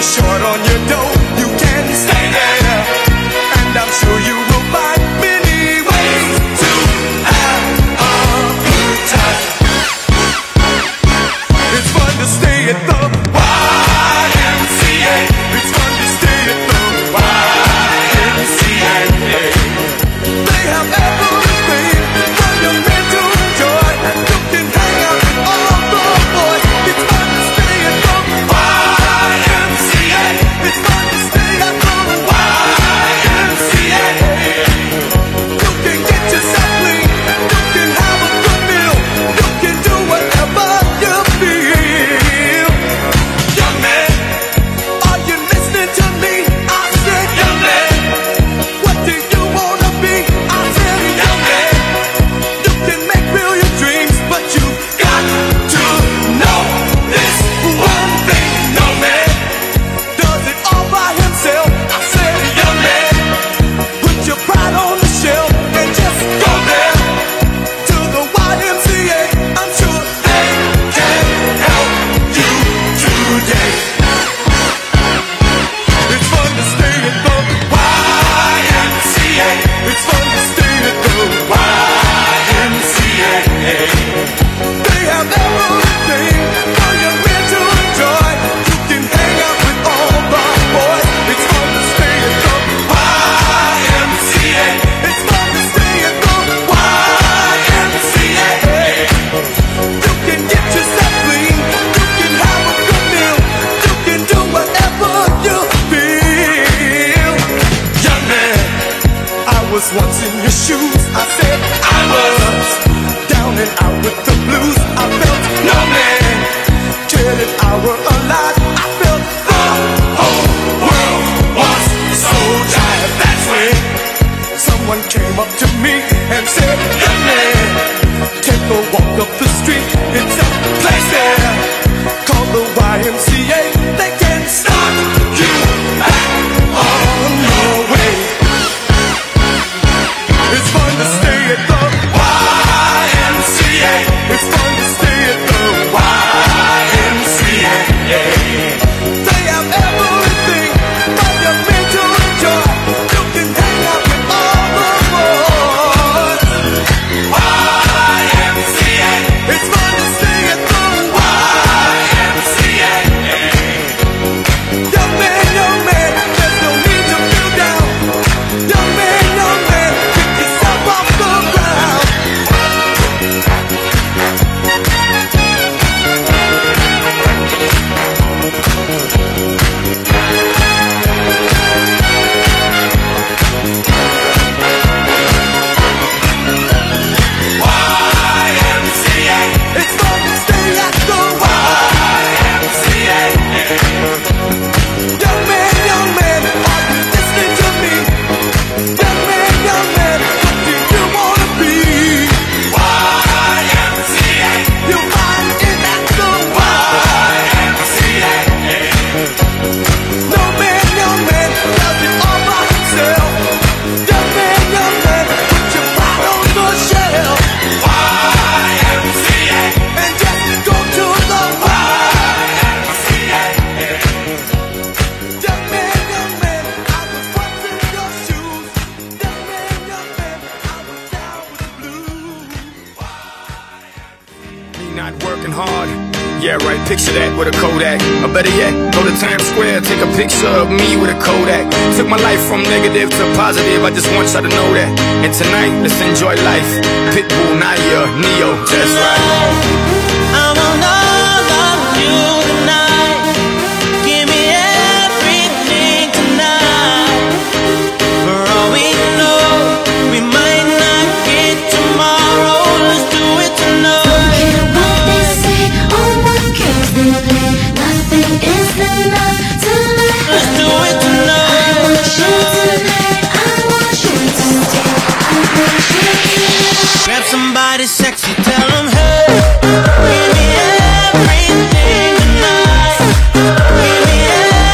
you're short on your dough, you can stay there. And I'm sure you will find many ways to have a good time. It's fun to stay at the YMCA. It's fun to stay at the YMCA. They have everything for your men to enjoy. You can hang out with all the boys. It's fun to stay at the YMCA. It's fun to stay at the YMCA. You can get yourself clean. You can have a good meal. You can do whatever you feel. Young man, are you listening to me? I said, young man, what do you wanna be? I said, young man, you can make real your dreams, but you got to know this one thing. No man does it all by himself. I said, young man, put your pride on the shelf and just go there to the YMCA. I'm sure they can help you today. It's fun to stay at the YMCA. It's fun to stay at the YMCA. They have everything for your men to enjoy. You can hang out with all the boys. It's fun to stay at the YMCA. It's fun to stay at the YMCA. You can get yourself clean. You can have a good meal. You can do whatever you feel. Young man, I was once in your shoes. I said I was down and out with the blues. I felt no man cared if I were alive. I felt the whole world was so tired. That's when someone came up to me and said, young man, take a walk up the street. It's a place there called the YMCA. They can start you back on your way. It's fun to stay at the YMCA. It's fun to stay at the YMCA. They have everything for your men to enjoy. You can hang out with all the boys. YMCA. It's fun to stay at the YMCA. Young man, there's no need to feel down. Young man, pick yourself off the ground. YMCA. It's fun to stay at the YMCA. Young man, are you listening to me? Young man, what do you wanna be? YMCA. You'll find it at the YMCA. No man does it all by himself. Young man, put your pride on the shelf. YMCA. And just go to the YMCA. Young man, I was once in your shoes. Young man, I was down with the blues. Me not working hard. Yeah, right, picture that with a Kodak. Or better yet, go to Times Square, take a picture of me with a Kodak. Took my life from negative to positive, I just want y'all to know that. And tonight, let's enjoy life. Pitbull, Naya, Neo, that's right. I want all of you tonight. Give me everything tonight. For all we know, we might not get tomorrow. Let's do it tonight. Don't care what they say or what games they play. Nothing is enough tonight. Let's do it tonight. I want you tonight. I want you to stay. I want you tonight. Grab somebody sexy, tell them hey. Give me everything tonight. Give me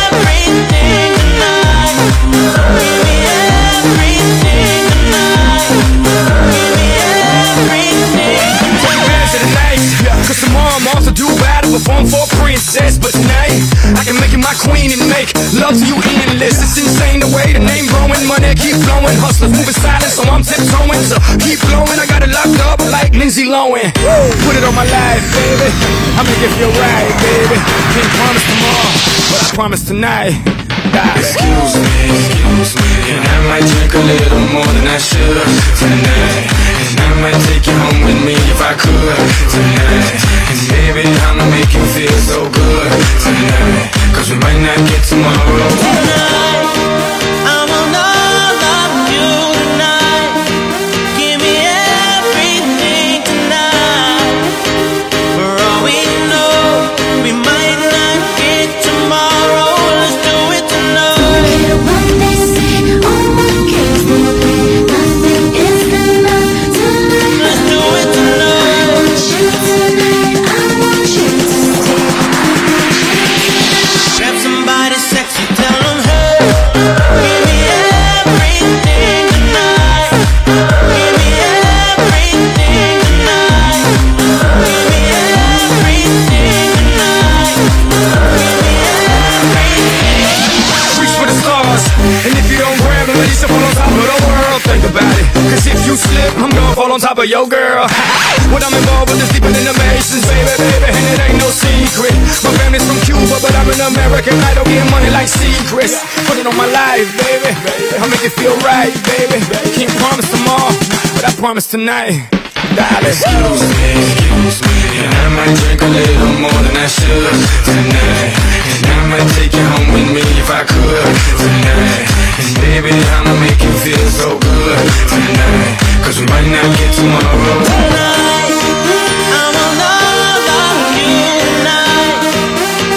everything tonight. Give me everything tonight. Give me everything. Take advantage of the night, cause tomorrow I'm also due battle, perform for a princess. But tonight, I can make it my queen and make love to you endless. It's insane the way the name growing, money keep flowing. Hustlers moving silent, so I'm tiptoeing. So keep blowing, I got it locked up like Lindsay Lohan. Put it on my life, baby. I'm gonna give you a ride, baby. Can't promise tomorrow, but I promise tonight. Excuse me, and I might drink a little more than I should tonight. And I might take you home with me if I could tonight. And baby, I'ma make you feel so good tonight. Cause we might not get tomorrow. Tonight, I wanna love you tonight. Give me everything tonight. For all we know, we might not get tomorrow. Let's do it tonight. Forget what they say, all my games they play. Nothing is enough tonight. Let's do it tonight. I want you tonight, I want you to stay. Grab somebody sexy, tell them hey. Give me everything tonight. Give me everything tonight. Give me everything tonight. Give me everything. Reach for the stars, and if you don't grab them, at least you fall on top of the world. Think about it, cause if you slip, I'm gonna fall on top of your girl. When I'm involved with this deeper than the Masons, baby, and it ain't no secret. My family's from Cuba, but I'm an American. I don't get money like secrets. Put it on my life, baby. I'll make it feel right, baby. Can't promise tomorrow, but I promise tonight. Darling. Excuse me, and I might drink a little more than I should tonight. And I might take you home with me if I could tonight. And baby, I'ma make you feel so good tonight. Cause we might not get tomorrow. Tonight, I wanna love you tonight.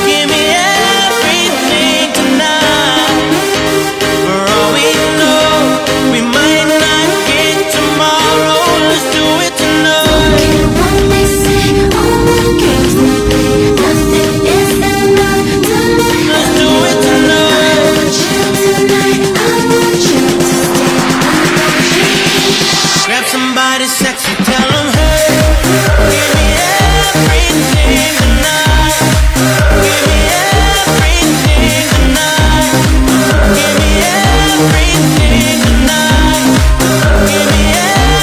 Give me everything tonight. For all we know, we might not get tomorrow. Let's do it tonight. Forget what they say, all my games they play. Nothing is enough tonight. Let's do it I tonight. want you tonight, I want you to stay. Grab somebody sexy, tell them hey. Give me everything tonight. Give me everything tonight. Give me everything tonight. Give me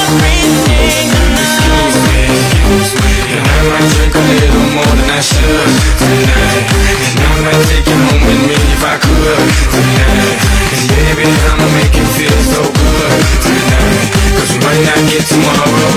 everything tonight. Excuse me, and I might drink a little more than I should tonight. And I might take you home with me if I could tonight. And baby, I'ma make you feel so good tonight. Cause we might not get tomorrow.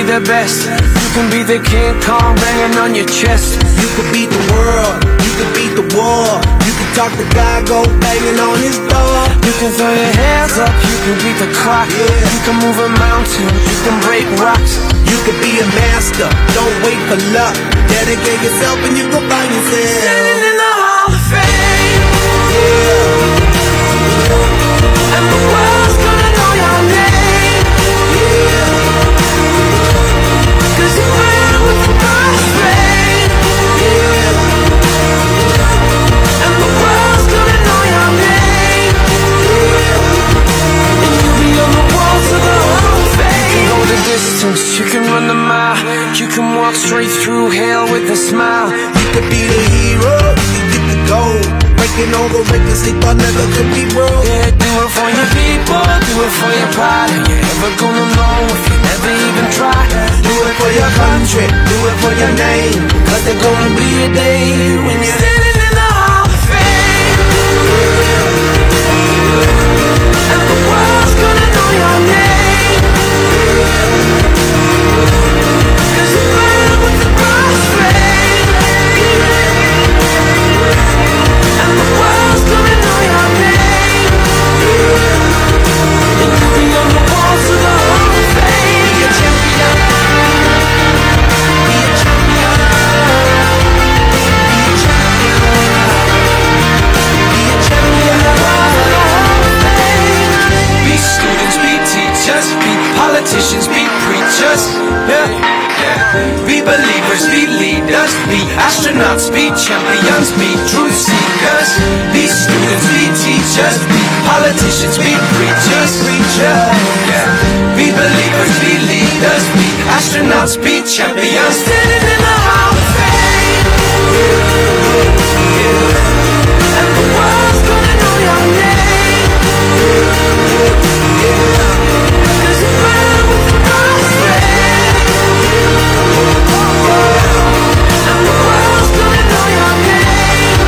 The best. You can be the King Kong banging on your chest. You could beat the world, you could beat the war. You could talk to God, go banging on his door. You can throw your hands up, you can beat the clock. You can move a mountain, you can break rocks. You could be a master, don't wait for luck. Dedicate yourself and you can find yourself Standing in the Hall of Fame. And the world's gonna know your name. Cause you ran with the first rain. And the world's gonna know your name. And you'll be on the walls of the Hall of Fame. You can go the distance, you can run the mile. You can walk straight through hell with a smile. You could be the hero, you get the gold. Breaking all the records they thought never could be broke. Yeah, do it for your people, do it for your pride. And you're never gonna know if you never even try. Do it for your country, do it for your name. Cause there's gonna be a day when you're standing in the Hall of Fame. And the world's gonna know your name. Cause you ran with the first rain. And the world's gonna know your name. And you'll be on the walls of the Hall of Fame. be a champion. Be a champion. Be believers, be leaders, be astronauts, be champions, be truth seekers, be students, be teachers, be politicians, be preachers, yeah. Be believers, be leaders, be astronauts, be champions, standing in the Hall of Fame. And the world's gonna know your name. Cause you ran with the God's friend. And the world's gonna know your name.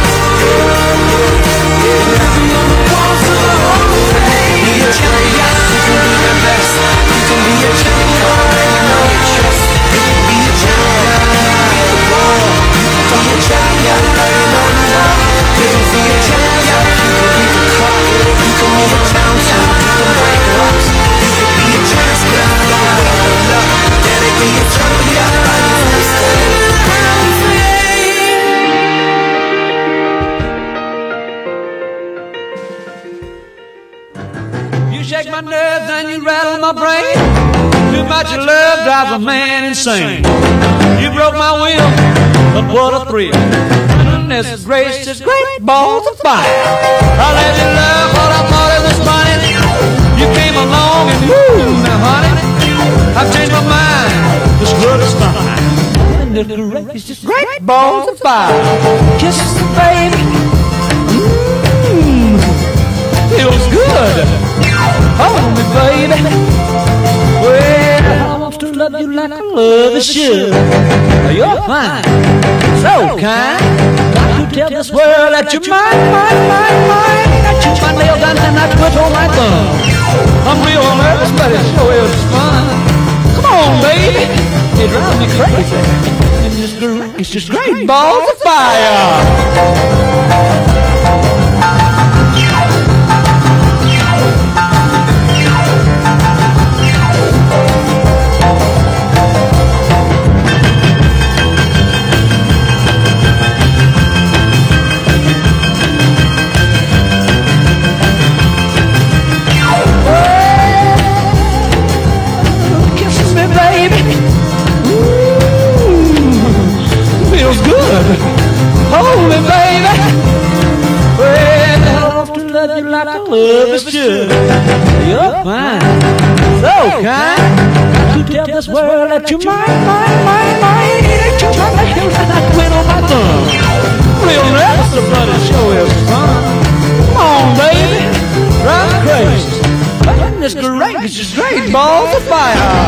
Living on the walls of the Hall of Fame. Be a champion, you can be the best. You can be a champion, you know you trust. You can be a champion, you can be the war. You can be a champion, you know you love. You can be a champion, you can be the clock. You can move a mountain, you can break rocks. You can be a champion, you know you love. Can it be a champion, you can stand in the Hall of Fame. You shake my nerves and you rattle my brain. Too much love drives a man insane. You broke my will, but what a thrill. Goodness gracious, great balls of fire. I let you love what I thought it was funny. You came along and woo, now honey, I've changed my mind. This world is fine. Goodness gracious, great balls of fire. Kisses, baby. Feels good. Hold me, baby. Well, I want to love you like I love a should. You're fine, so kind. Got to tell this world that you're mine. I chew my nails down and I twiddle my thumb. I'm real nervous, but it sure is fun. Come on, baby. It drives me crazy. And it's just great balls of fire. Hold me, baby. Well, I want to love you like I love is should. You're fine, so kind. Got to tell this world that you're mine. That you're my nails and I twiddle my thumb. Real nervous, but it sure is fun. Come on, baby, drive me crazy. Goodness gracious, great balls of fire.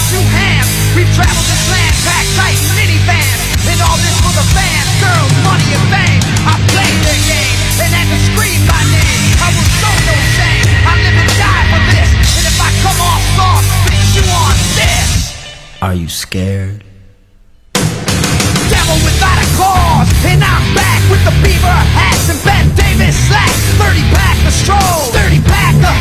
two hands. We've traveled this land, packed tight in minivans. And all this for the fans, girls, money and fame. I played the game and had to scream my name. I will show no shame. I live and die for this. And if I come off soft, put you on this. Are you scared? Devil without a cause, and I'm back with the beaver hats and Ben Davis slacks. 30-pack of stroll, 30-pack of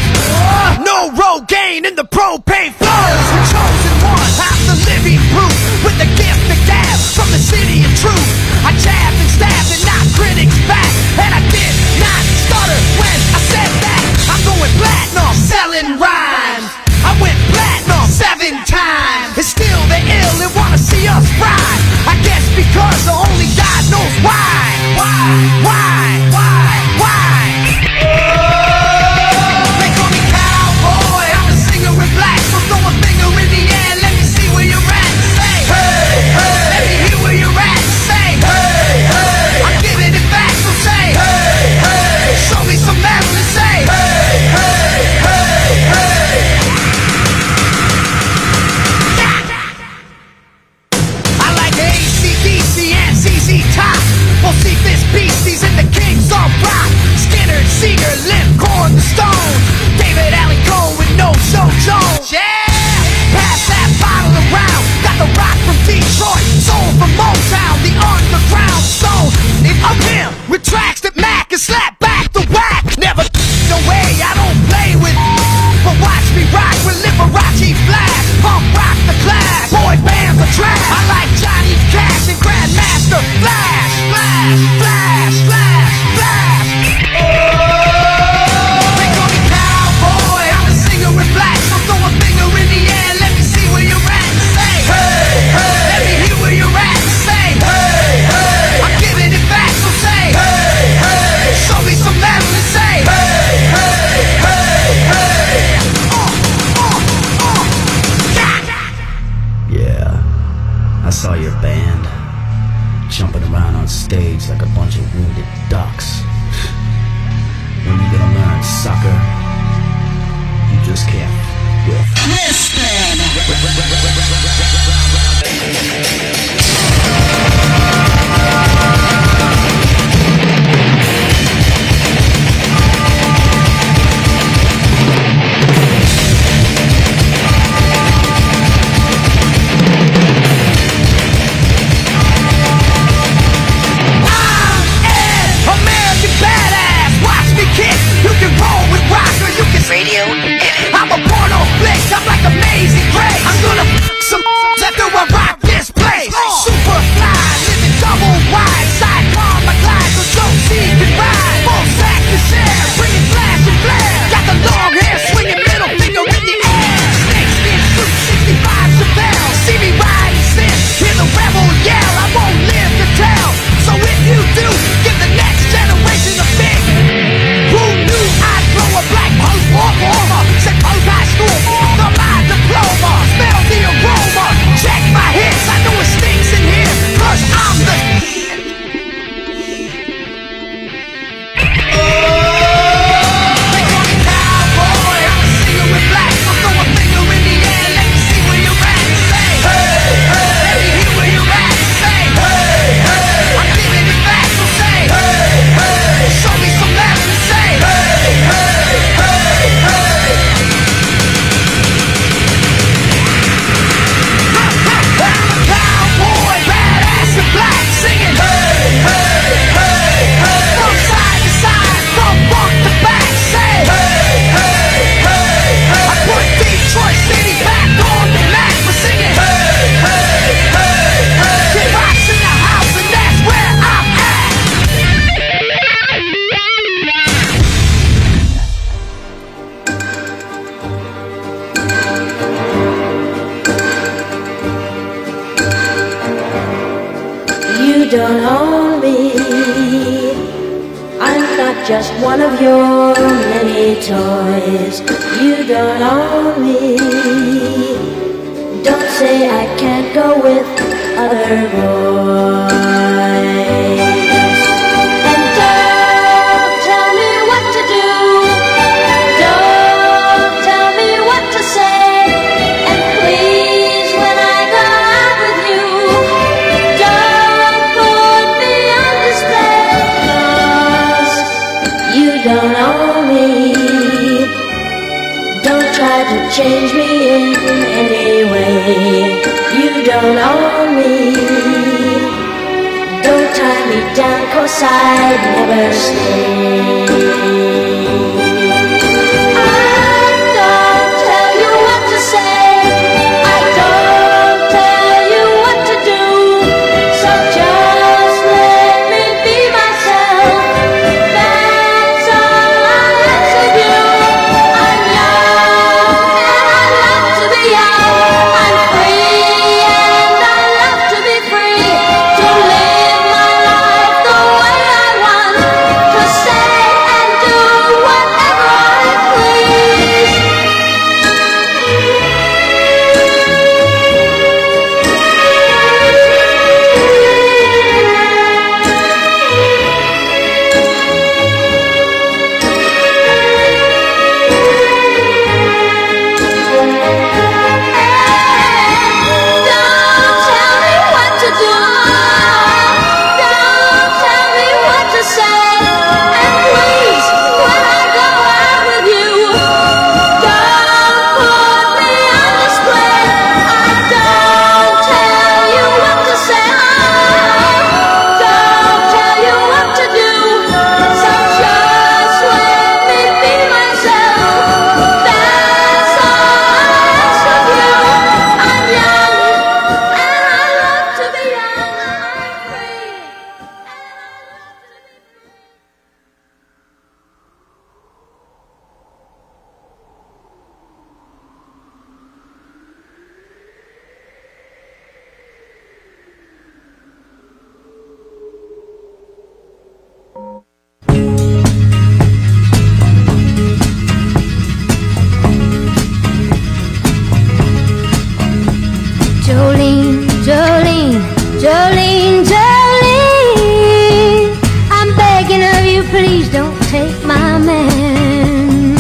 no Rogaine in the propane flows. The chosen one, I'm the living proof with the gift of gab from the city of truth. I jabbed and stabbed and knocked critics back, and I did not stutter when I said that. I'm going platinum, selling rhymes. I went platinum 7 times. And still they ill and wanna see us ride. I guess because only God knows why. They call me cowboy, I'm a singer in black. So throw a finger in the air, let me see where you're at. Say, hey, hey. Let me hear where you're at. Say, hey, hey. I'm giving it back, so say, hey, hey. Show me some metal and say, hey, hey, hey, hey. I like AC/DC and ZZ Top. We'll see this beasties and the kings of rock. Skinner, Seeger, Limp, Korn, the Stones. David Allen Coe with No Show Jones. Yeah! Pass that bottle around. Got the rock from Detroit, soul from Motown, the underground soul. It up him with tracks that Mac and slap back the whack. Never no way, I don't play with. But watch me rock with Liberace Flash. Punk rock the class. Boy bands are trash. I like Johnny Cash and Grandmaster Flash. Flash, flash, flash, flash. They call me cowboy, I'm a singer in black. So throw a finger in the air, let me see where you're at. Say, hey, hey. Let me hear where you're at. Say, hey, hey. I'm giving it back, so say, hey, hey. Show me some metal and say, hey, hey, hey, hey. Yeah, I saw your band jumping around on stage like a bunch of wounded ducks. When you gonna learn, sucker? You just can't with. Listen. American badass, watch me kick. You can roll with rock or you can radio. I'm a porno flick, I'm like Amazing Grace. I'm gonna some after I rock this place. Super fly, living double wide, sidecar my glide so Joe C can ride. Full sack to share, bringing flash and flare. Got the long hair, swinging middle finger in the air. Snakeskin suit, 65 Chevelle. See me riding sin, hear the rebel yell. I won't live to tell. So if you do, give the next generation a big. Who knew I'd blow a black post walk over? Said post high school, the my diploma. Smell the aroma, check my hits. I know it stinks in here, 'cause I'm the. They call me cowboy, I'm a singer in black. So throw a finger in the air, let me see where you're at. Say, hey, hey. Let me hear where you're at. Say, hey, hey. I'm giving it back, so say, hey, hey. Show me some metal and say, hey, hey, hey, hey. I'm a cowboy, badass and black, singing, hey, hey, hey, hey. From side to side, from front to back, say, hey, hey, hey, hey. I put Detroit City back on the map for singing, hey, hey, hey, hey. Kid Rock's in the house and that's where I'm at. You don't own me. I'm not just one of your many toys. You don't own me. Don't say I can't go with other boys. And don't tell me what to do. Don't tell me what to say. And please change me in any way. You don't own me. Don't tie me down, 'cause I'd never stay. I don't tell you what to say. I don't tell you what to do. So just let me be myself. That's all I ask of you. I'm young and I love to be young. I'm free and I love to be free. To live my life the way I want. To say and do whatever I please. Don't tell me what to do. Don't tell me what to say. And please, when I go out with you, don't put me on display. I don't tell you what to say. Don't tell you what to do. So just let me be myself. That's all I ask of you. I'm young and I love to be young. I'm free and I love to be free. Jolene, Jolene, Jolene, Jolene, I'm begging of you, please don't take my man.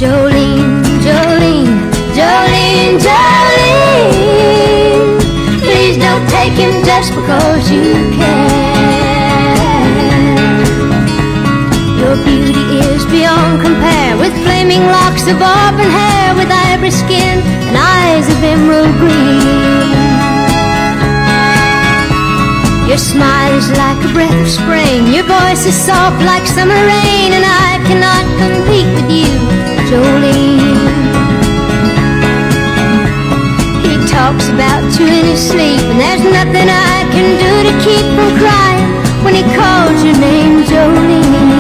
Jolene, Jolene, Jolene, Jolene, please don't take him just because you can. Your beauty is beyond compare, with flaming locks of auburn hair, with ivory skin and eyes of emerald green. Your smile is like a breath of spring, your voice is soft like summer rain, and I cannot compete with you, Jolene. He talks about you in his sleep, and there's nothing I can do to keep from crying when he calls your name, Jolene.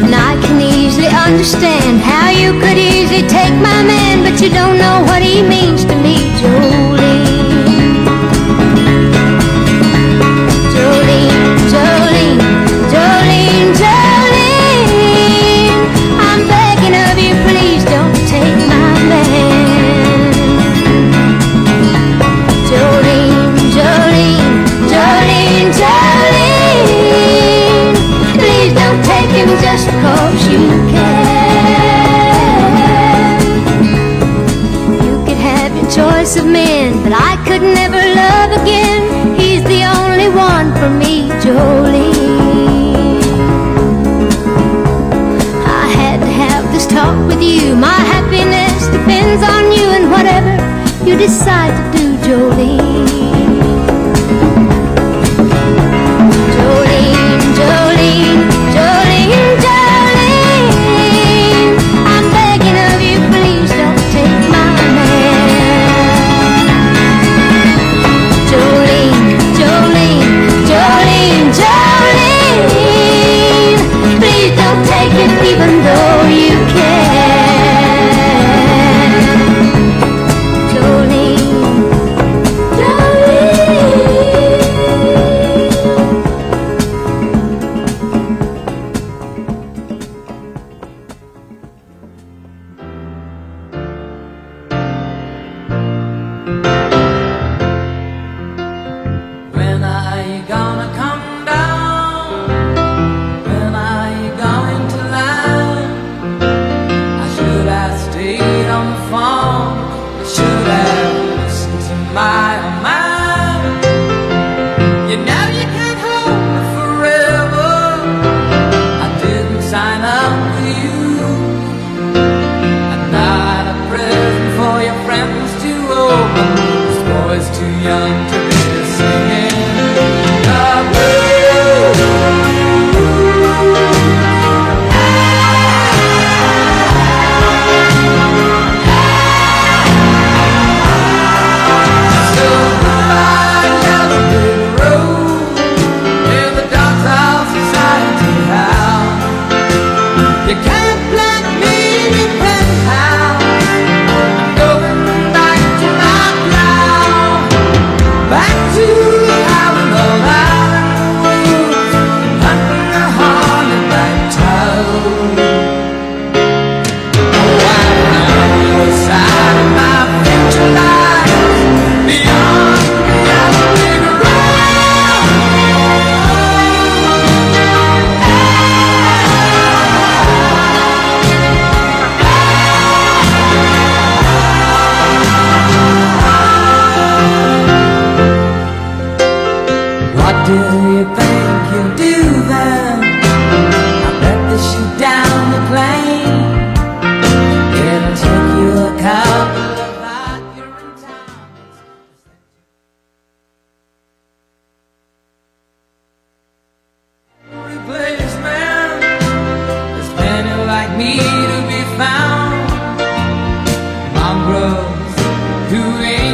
And I can easily understand how you could easily take my man, but you don't know what he means to me, Jolene. Jolene, Jolene, Jolene, Jolene, I'm begging of you, please don't take my man. Jolene, Jolene, Jolene, Jolene, please don't take him just because you can. You could have your choice of men, but I could never love again. He's the only one for me, Jolene. I had to have this talk with you. My happiness depends on you, and whatever you decide to do, Jolene. Jolene, Jolene, Jolene, Jolene, I'm begging of you, please don't take my man. Jolene, Jolene, Jolene, Jolene, please don't take it even though you can. Jolene, Jolene.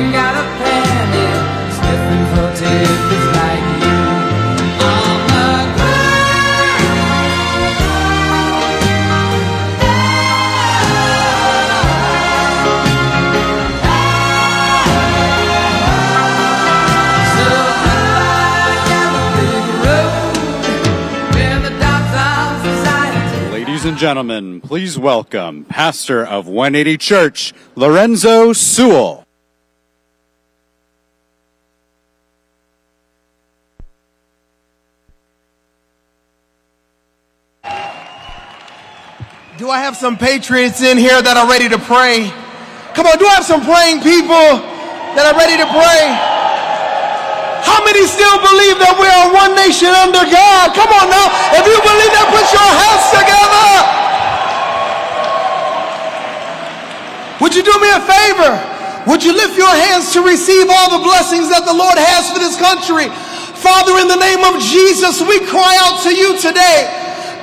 ain't got a penny, sniffing for tickets like you. On the Ladies and gentlemen, please welcome pastor of 180 Church, Lorenzo Sewell. Do I have some patriots in here that are ready to pray? Come on, do I have some praying people that are ready to pray? How many still believe that we are one nation under God? Come on now. If you believe that, put your hands together. Would you do me a favor? Would you lift your hands to receive all the blessings that the Lord has for this country? Father, in the name of Jesus, we cry out to you today,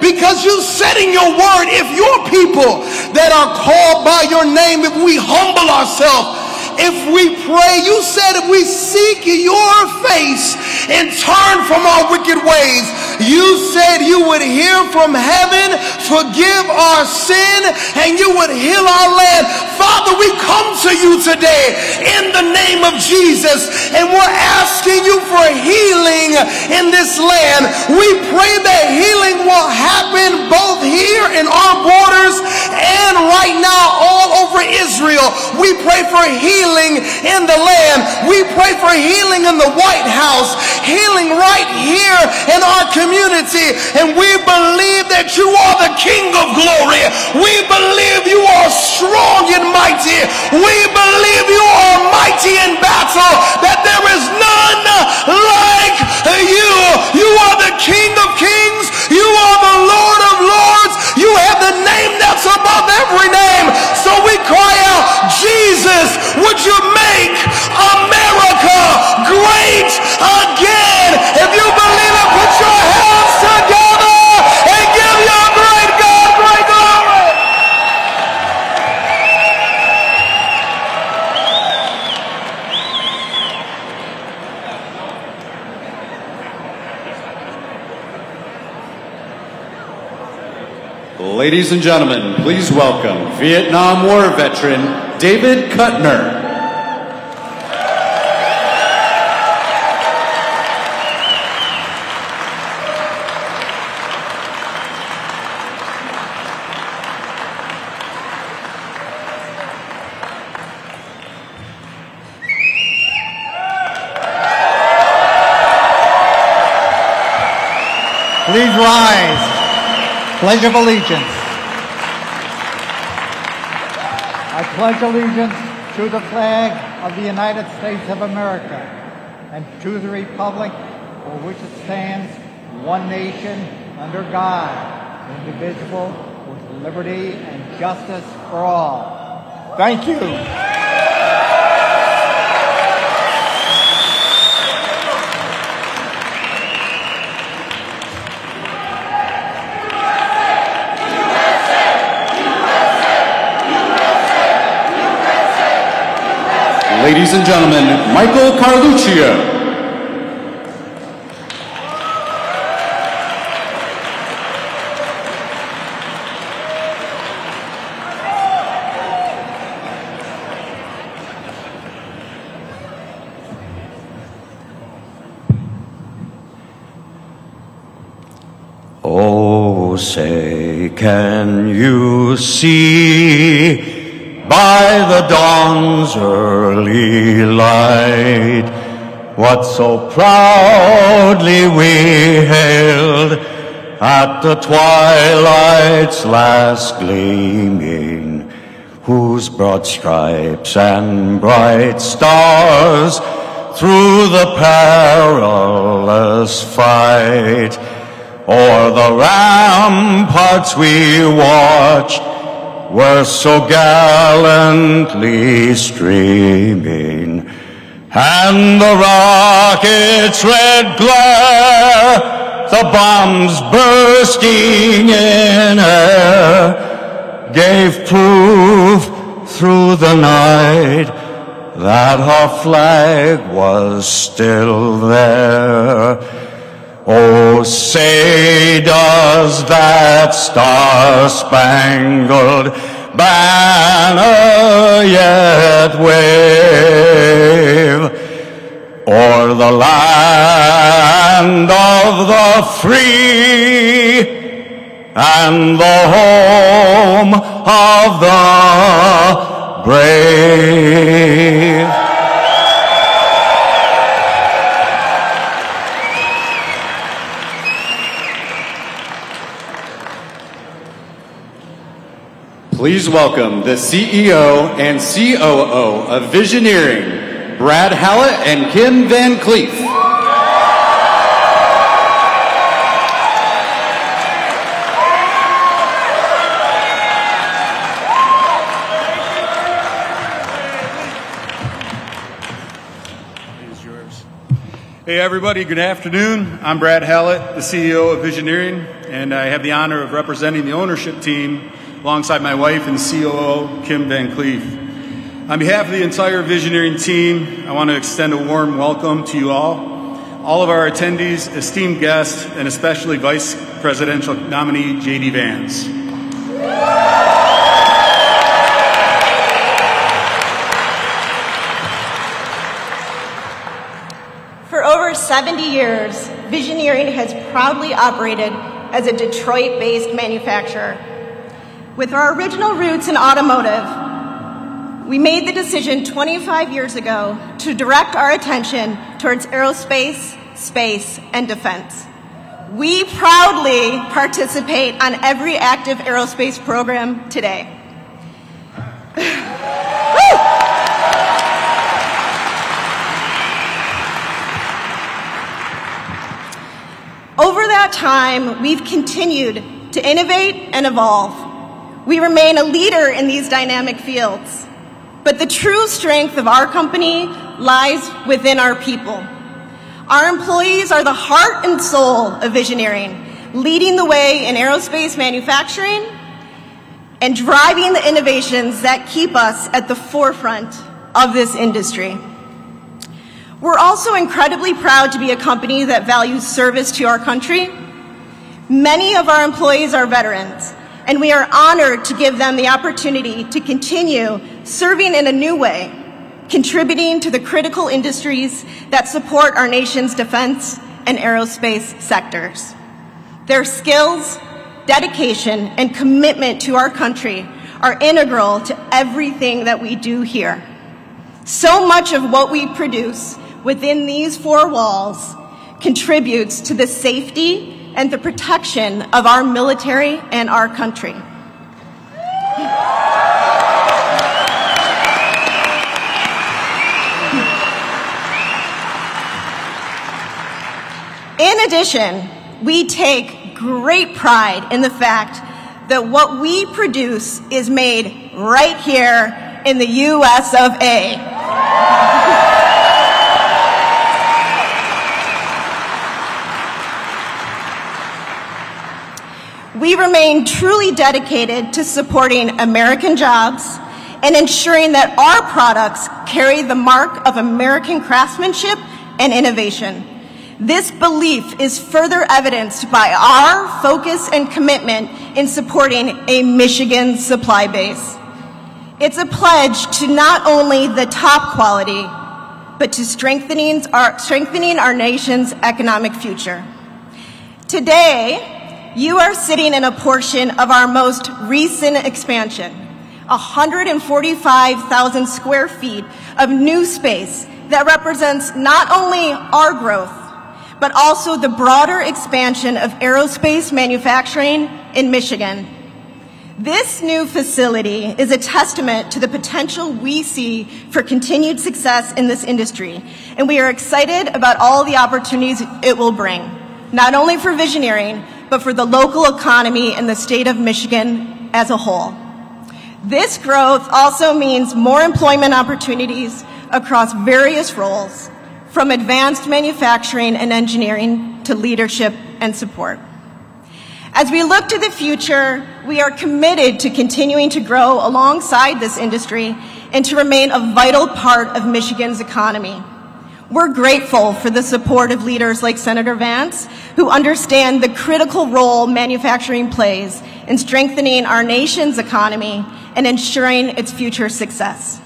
because you said in your word, if your people that are called by your name, if we humble ourselves, if we pray, you said if we seek your face and turn from our wicked ways, you said you would hear from heaven, forgive our sin, and you would heal our land. Father, we come to you today in the name of Jesus, and we're asking you for healing in this land. We pray that healing will happen both here in our borders and right now all over Israel. We pray for healing in the land. We pray for healing in the White House, healing right here in our community. And we believe that you are the King of glory. We believe you are strong and mighty. We believe you are mighty in battle, that there is none like you. You are the King of kings. You are the Lord of lords. You have the name that's above every name. So we cry out, Jesus, would you make America great again? If you believe it, put your hands together and give your great God great glory. Ladies and gentlemen, please welcome Vietnam War veteran David Kuttner. Please rise. Pledge of Allegiance. I pledge allegiance to the flag of the United States of America and to the republic for which it stands, one nation, under God, indivisible, with liberty and justice for all. Thank you. Ladies and gentlemen, Michael Carluccio. Oh, say, can you see by the dawn's early light what so proudly we hailed at the twilight's last gleaming, whose broad stripes and bright stars through the perilous fight o'er the ramparts we watched were so gallantly streaming, and the rocket's red glare, the bombs bursting in air, gave proof through the night that her flag was still there. Oh, say does that star-spangled banner yet wave o'er the land of the free and the home of the brave? Please welcome the CEO and COO of Visioneering, Brad Hallett and Kim Van Cleef. Hey everybody, good afternoon. I'm Brad Hallett, the CEO of Visioneering, and I have the honor of representing the ownership team alongside my wife and COO, Kim Van Cleef. On behalf of the entire Visioneering team, I want to extend a warm welcome to you all of our attendees, esteemed guests, and especially Vice Presidential nominee J.D. Vance. For over 70 years, Visioneering has proudly operated as a Detroit-based manufacturer. With our original roots in automotive, we made the decision 25 years ago to direct our attention towards aerospace, space, and defense. We proudly participate on every active aerospace program today. Over that time, we've continued to innovate and evolve. We remain a leader in these dynamic fields, but the true strength of our company lies within our people. Our employees are the heart and soul of Visioneering, leading the way in aerospace manufacturing and driving the innovations that keep us at the forefront of this industry. We're also incredibly proud to be a company that values service to our country. Many of our employees are veterans, and we are honored to give them the opportunity to continue serving in a new way, contributing to the critical industries that support our nation's defense and aerospace sectors. Their skills, dedication, and commitment to our country are integral to everything that we do here. So much of what we produce within these four walls contributes to the safety and the protection of our military and our country. In addition, we take great pride in the fact that what we produce is made right here in the US of A. We remain truly dedicated to supporting American jobs and ensuring that our products carry the mark of American craftsmanship and innovation. This belief is further evidenced by our focus and commitment in supporting a Michigan supply base. It's a pledge to not only the top quality, but to strengthening our nation's economic future. Today, you are sitting in a portion of our most recent expansion, 145,000 square feet of new space that represents not only our growth, but also the broader expansion of aerospace manufacturing in Michigan. This new facility is a testament to the potential we see for continued success in this industry, and we are excited about all the opportunities it will bring, not only for Visioneering, but for the local economy and the state of Michigan as a whole. This growth also means more employment opportunities across various roles, from advanced manufacturing and engineering to leadership and support. As we look to the future, we are committed to continuing to grow alongside this industry and to remain a vital part of Michigan's economy. We're grateful for the support of leaders like Senator Vance, who understand the critical role manufacturing plays in strengthening our nation's economy and ensuring its future success.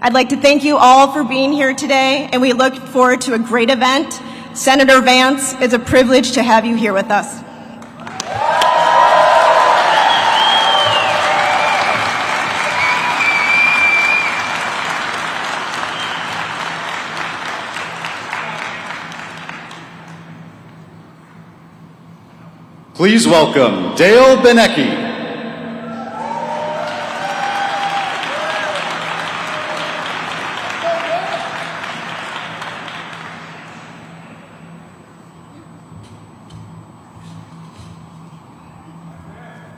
I'd like to thank you all for being here today, and we look forward to a great event. Senator Vance, it's a privilege to have you here with us. Please welcome Dale Benecki.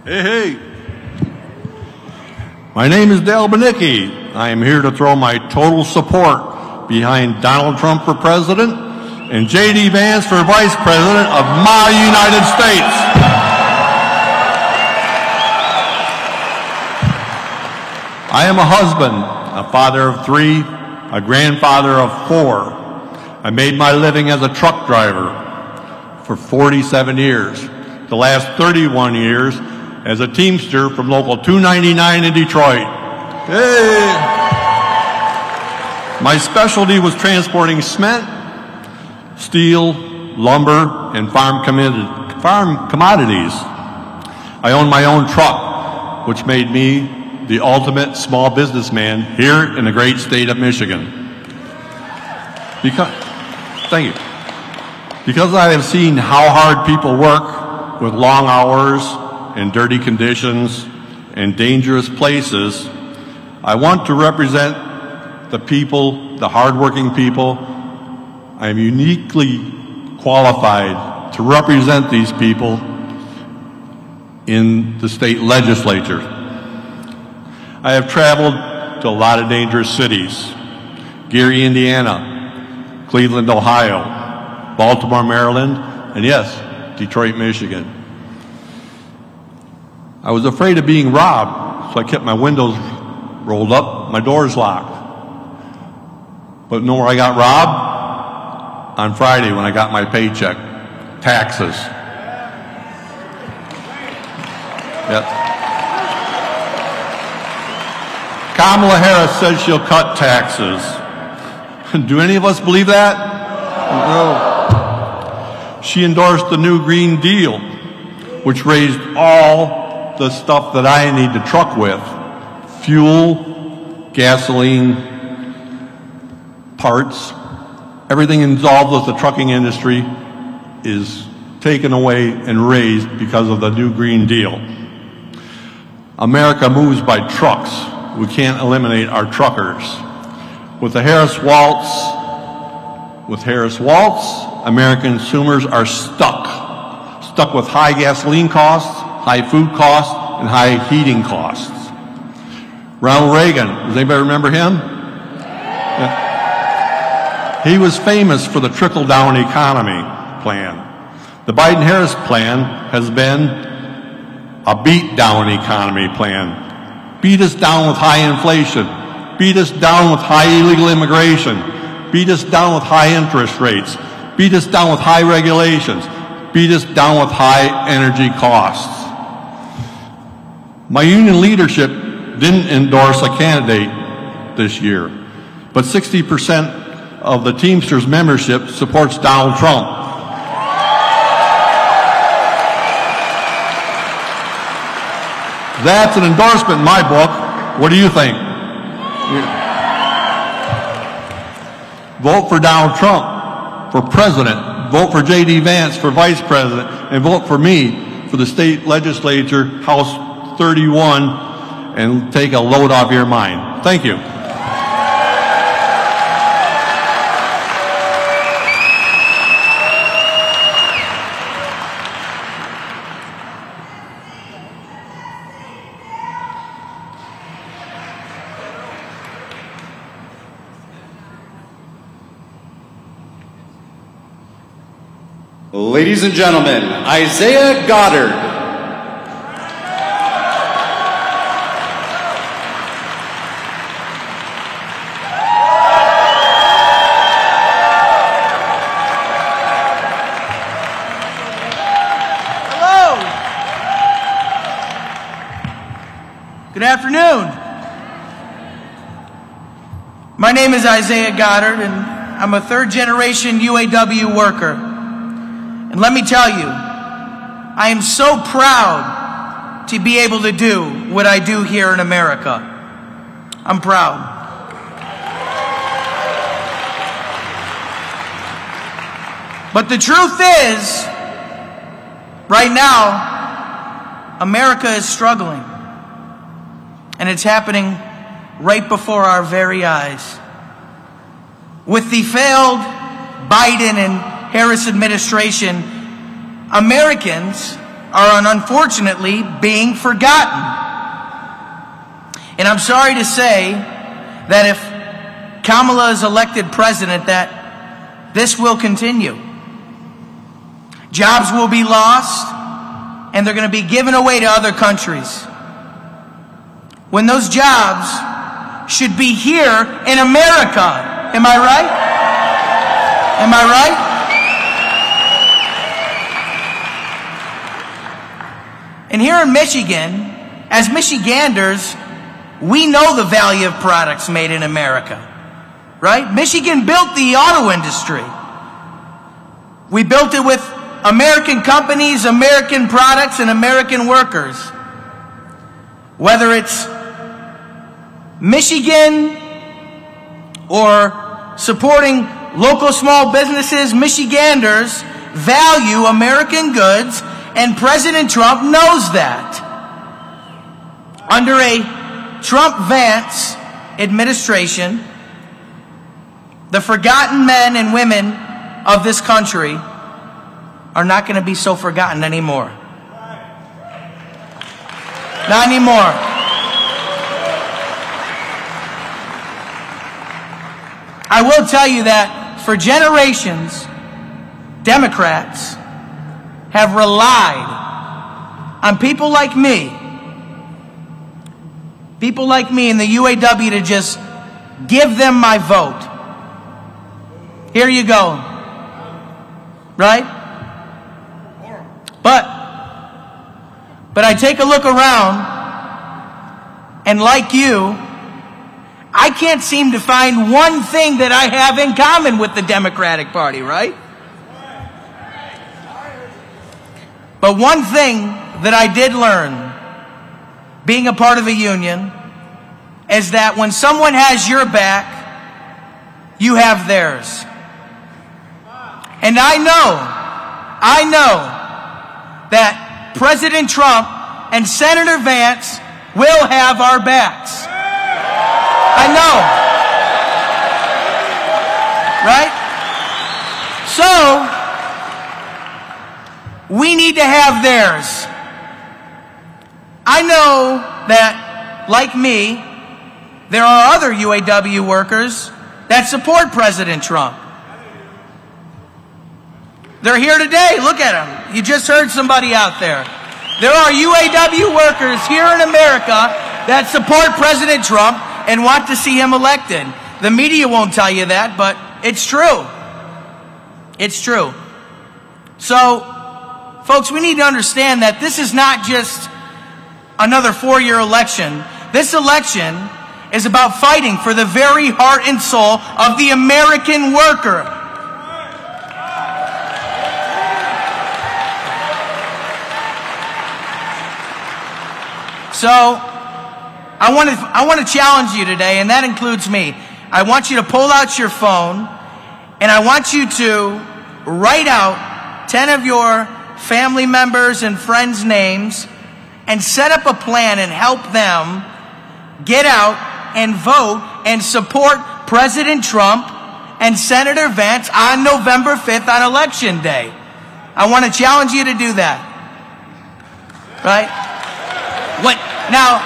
Hey. My name is Dale Benecki. I am here to throw my total support behind Donald Trump for president and J.D. Vance for Vice President of my United States. I am a husband, a father of 3, a grandfather of 4. I made my living as a truck driver for 47 years. The last 31 years as a Teamster from Local 299 in Detroit. Hey! My specialty was transporting cement, steel, lumber, and farm commodities. I own my own truck, which made me the ultimate small businessman here in the great state of Michigan. Thank you. Because I have seen how hard people work with long hours and dirty conditions and dangerous places, I want to represent the people, the hardworking people. I am uniquely qualified to represent these people in the state legislature. I have traveled to a lot of dangerous cities: Gary, Indiana, Cleveland, Ohio, Baltimore, Maryland, and yes, Detroit, Michigan. I was afraid of being robbed, so I kept my windows rolled up, my doors locked. But know where I got robbed? On Friday when I got my paycheck. Taxes. Yep. Kamala Harris says she'll cut taxes. Do any of us believe that? No. She endorsed the new Green Deal, which raised all the stuff that I need to truck with. Fuel, gasoline, parts, everything involved with the trucking industry is taken away and raised because of the new Green Deal. America moves by trucks. We can't eliminate our truckers. With the Harris Waltz, American consumers are stuck with high gasoline costs, high food costs, and high heating costs. Ronald Reagan, does anybody remember him? Yeah. He was famous for the trickle-down economy plan. The Biden-Harris plan has been a beat-down economy plan. Beat us down with high inflation. Beat us down with high illegal immigration. Beat us down with high interest rates. Beat us down with high regulations. Beat us down with high energy costs. My union leadership didn't endorse a candidate this year, but 60% of the Teamsters membership supports Donald Trump. That's an endorsement in my book. What do you think? Vote for Donald Trump for president. Vote for J.D. Vance for vice president. And vote for me for the state legislature, House 31, and take a load off your mind. Thank you. Ladies and gentlemen, Isaiah Goddard. Good afternoon. My name is Isaiah Goddard, and I'm a third-generation UAW worker. And let me tell you, I am so proud to be able to do what I do here in America. I'm proud. But the truth is, right now, America is struggling. And it's happening right before our very eyes. With the failed Biden and Harris administration, Americans are unfortunately being forgotten. And I'm sorry to say that if Kamala is elected president, that this will continue. Jobs will be lost, and they're going to be given away to other countries, when those jobs should be here in America. Am I right? Am I right? And here in Michigan, as Michiganders, we know the value of products made in America, right? Michigan built the auto industry. We built it with American companies, American products, and American workers. Whether it's Michigan or supporting local small businesses, Michiganders value American goods, and President Trump knows that. Under a Trump-Vance administration, the forgotten men and women of this country are not going to be so forgotten anymore. Not anymore. I will tell you that for generations, Democrats have relied on people like me in the UAW to just give them my vote. Here you go. Right? But I take a look around, and like you, I can't seem to find one thing that I have in common with the Democratic Party, right? But one thing that I did learn, being a part of a union, is that when someone has your back, you have theirs. And I know that President Trump and Senator Vance will have our backs. I know. Right? So, we need to have theirs. I know that, like me, there are other UAW workers that support President Trump. They're here today. Look at them. You just heard somebody out there. There are UAW workers here in America that support President Trump and want to see him elected. The media won't tell you that, but it's true. It's true. So, folks, we need to understand that this is not just another four-year election. This election is about fighting for the very heart and soul of the American worker. So, I want to challenge you today, and that includes me. I want you to pull out your phone, and I want you to write out 10 of your family members and friends' names and set up a plan and help them get out and vote and support President Trump and Senator Vance on November 5th on Election Day. I want to challenge you to do that. Right? Now,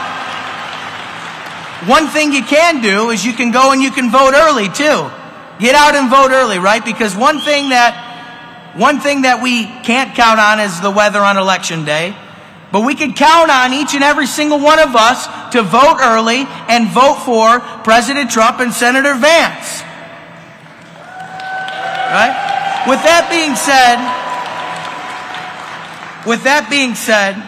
one thing you can do is you can go and you can vote early too. Get out and vote early, right? Because one thing that we can't count on is the weather on Election Day. But we can count on each and every single one of us to vote early and vote for President Trump and Senator Vance. Right? With that being said,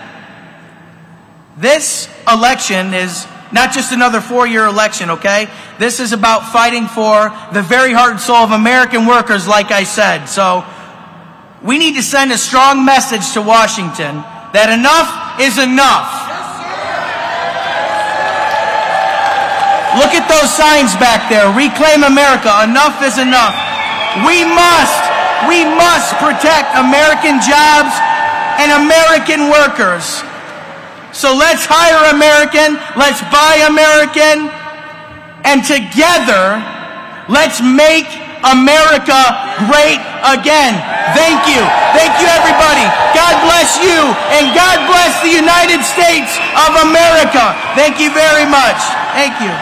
this election is not just another 4-year election, okay? This is about fighting for the very heart and soul of American workers, like I said. So we need to send a strong message to Washington that enough is enough. Look at those signs back there. Reclaim America. Enough is enough. We must protect American jobs and American workers. So let's hire American, let's buy American, and together, let's make America great again. Thank you. Thank you, everybody. God bless you, and God bless the United States of America. Thank you very much. Thank you.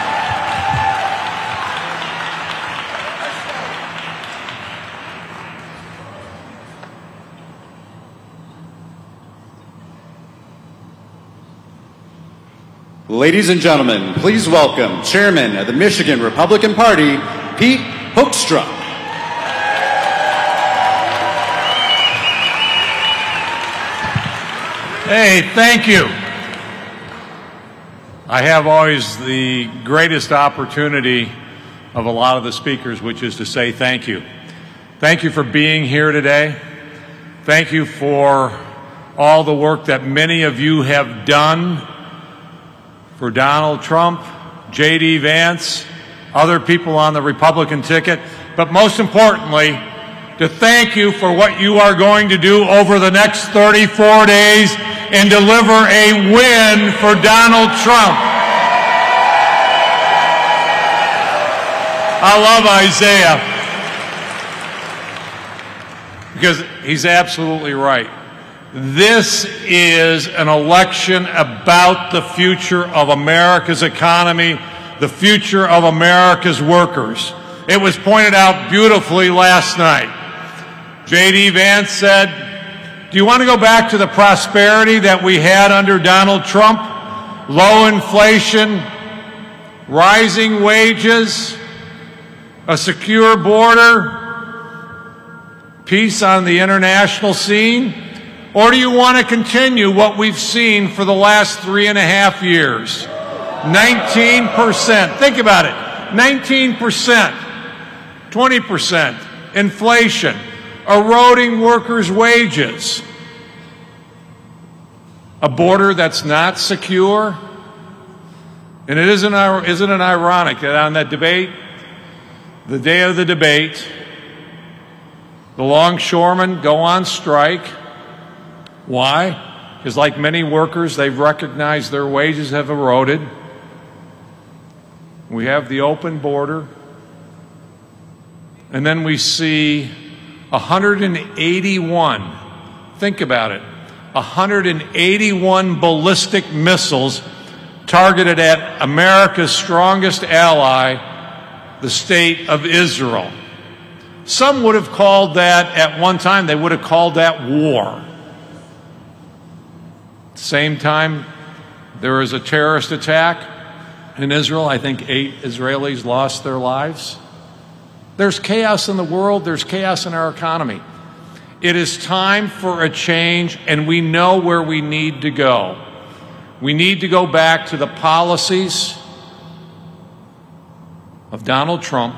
Ladies and gentlemen, please welcome Chairman of the Michigan Republican Party, Pete Hoekstra. Hey, thank you. I have always the greatest opportunity of a lot of the speakers, which is to say thank you. Thank you for being here today. Thank you for all the work that many of you have done for Donald Trump, J.D. Vance, other people on the Republican ticket, but most importantly, to thank you for what you are going to do over the next 34 days and deliver a win for Donald Trump. I love Isaiah because he's absolutely right. This is an election about the future of America's economy, the future of America's workers. It was pointed out beautifully last night. J.D. Vance said, do you want to go back to the prosperity that we had under Donald Trump? Low inflation, rising wages, a secure border, peace on the international scene? Or do you want to continue what we've seen for the last 3.5 years? 19%. Think about it. 19%. 20%. Inflation. Eroding workers' wages. A border that's not secure. And isn't it ironic that on that debate, the day of the debate, the longshoremen go on strike. Why? Because like many workers, they've recognized their wages have eroded. We have the open border. And then we see 181, think about it, 181 ballistic missiles targeted at America's strongest ally, the state of Israel. Some would have called that, at one time, they would have called that war. Same time, there was a terrorist attack in Israel. I think 8 Israelis lost their lives. There's chaos in the world. There's chaos in our economy. It is time for a change, and we know where we need to go. We need to go back to the policies of Donald Trump,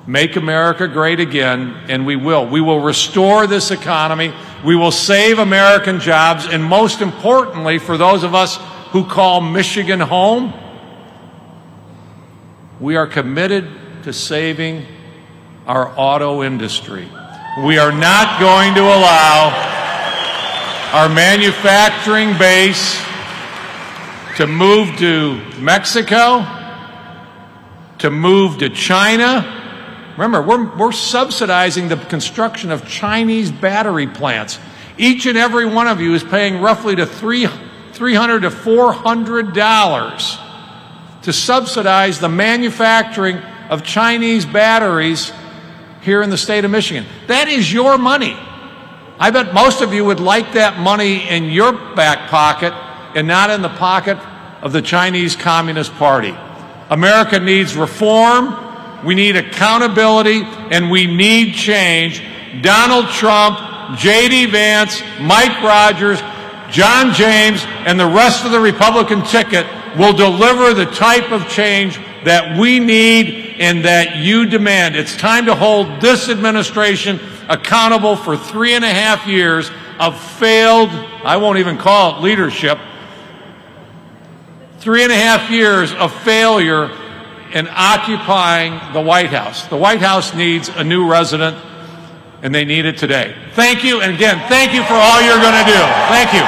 make America great again, and we will. We will restore this economy. We will save American jobs, and most importantly, for those of us who call Michigan home, we are committed to saving our auto industry. We are not going to allow our manufacturing base to move to Mexico, to move to China. Remember, we're subsidizing the construction of Chinese battery plants. Each and every one of you is paying roughly to $300 to $400 to subsidize the manufacturing of Chinese batteries here in the state of Michigan. That is your money. I bet most of you would like that money in your back pocket and not in the pocket of the Chinese Communist Party. America needs reform. We need accountability, and we need change. Donald Trump, J.D. Vance, Mike Rogers, John James and the rest of the Republican ticket will deliver the type of change that we need and that you demand. It's time to hold this administration accountable for 3.5 years of failed, I won't even call it leadership, 3.5 years of failure in occupying the White House. The White House needs a new resident, and they need it today. Thank you, and again, thank you for all you're going to do. Thank you.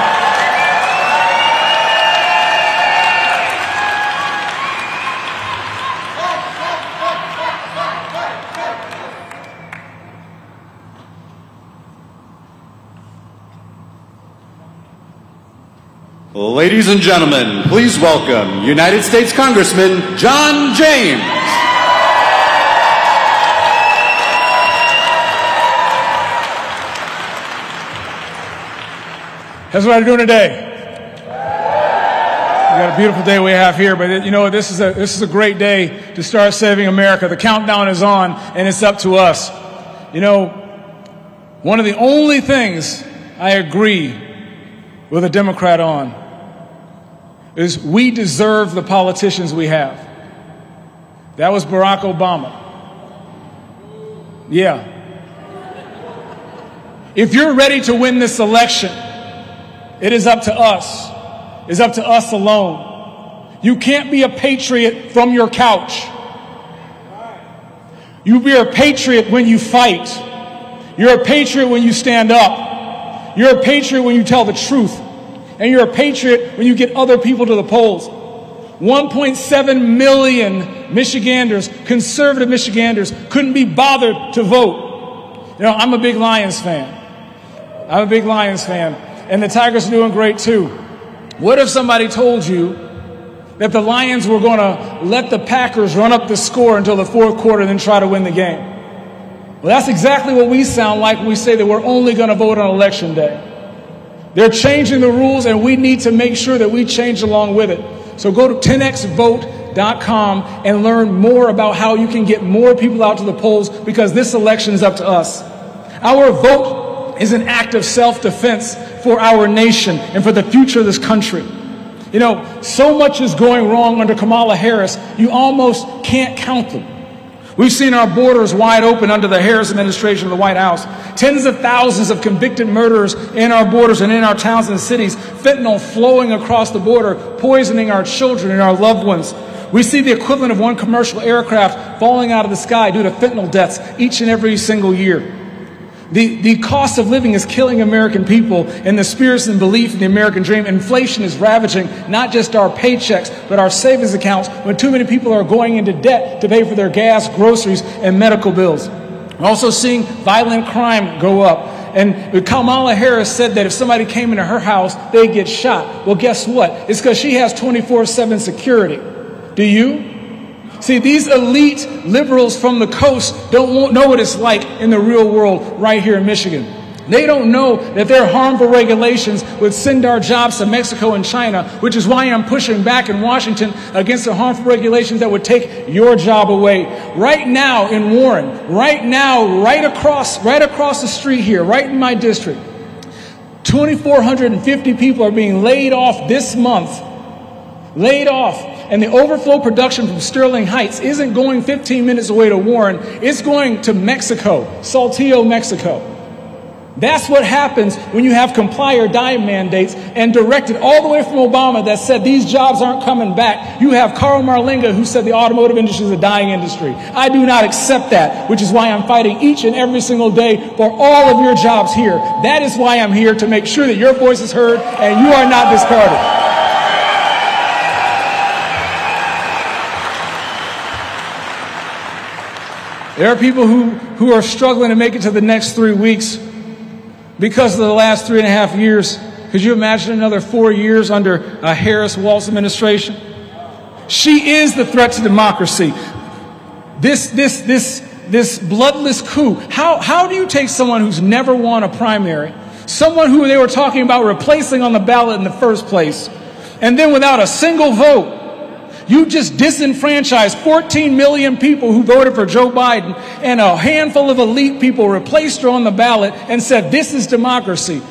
Ladies and gentlemen, please welcome United States Congressman John James. How's everybody doing today? We got a beautiful day we have here, but you know, this is a great day to start saving America. The countdown is on, and it's up to us. You know, one of the only things I agree with a Democrat on is we deserve the politicians we have. That was Barack Obama. Yeah. If you're ready to win this election, it is up to us. It's up to us alone. You can't be a patriot from your couch. You be a patriot when you fight. You're a patriot when you stand up. You're a patriot when you tell the truth. And you're a patriot when you get other people to the polls. 1.7 million Michiganders, conservative Michiganders, couldn't be bothered to vote. You know, I'm a big Lions fan. I'm a big Lions fan. And the Tigers are doing great too. What if somebody told you that the Lions were going to let the Packers run up the score until the fourth quarter and then try to win the game? Well, that's exactly what we sound like when we say that we're only going to vote on Election Day. They're changing the rules, and we need to make sure that we change along with it. So go to 10xvote.com and learn more about how you can get more people out to the polls, because this election is up to us. Our vote is an act of self-defense for our nation and for the future of this country. You know, so much is going wrong under Kamala Harris, you almost can't count them. We've seen our borders wide open under the Harris administration of the White House. Tens of thousands of convicted murderers in our borders and in our towns and cities. Fentanyl flowing across the border, poisoning our children and our loved ones. We see the equivalent of one commercial aircraft falling out of the sky due to fentanyl deaths each and every single year. The cost of living is killing American people, and the spirits and belief in the American dream. Inflation is ravaging not just our paychecks, but our savings accounts, when too many people are going into debt to pay for their gas, groceries, and medical bills. We're also seeing violent crime go up. And Kamala Harris said that if somebody came into her house, they'd get shot. Well, guess what? It's because she has 24/7 security. Do you? See, these elite liberals from the coast don't know what it's like in the real world right here in Michigan. They don't know that their harmful regulations would send our jobs to Mexico and China, which is why I'm pushing back in Washington against the harmful regulations that would take your job away. Right now in Warren, right now, right across the street here, right in my district, 2,450 people are being laid off this month. Laid off. And the overflow production from Sterling Heights isn't going 15 minutes away to Warren. It's going to Mexico, Saltillo, Mexico. That's what happens when you have comply or die mandates, and directed all the way from Obama that said these jobs aren't coming back. You have Carl Marlinga, who said the automotive industry is a dying industry. I do not accept that, which is why I'm fighting each and every single day for all of your jobs here. That is why I'm here, to make sure that your voice is heard and you are not discarded. There are people who are struggling to make it to the next 3 weeks because of the last 3.5 years. Could you imagine another 4 years under a Harris-Walz administration? She is the threat to democracy. This bloodless coup. How do you take someone who's never won a primary, someone who they were talking about replacing on the ballot in the first place, and then without a single vote, you just disenfranchised 14 million people who voted for Joe Biden, and a handful of elite people replaced her on the ballot and said, this is democracy.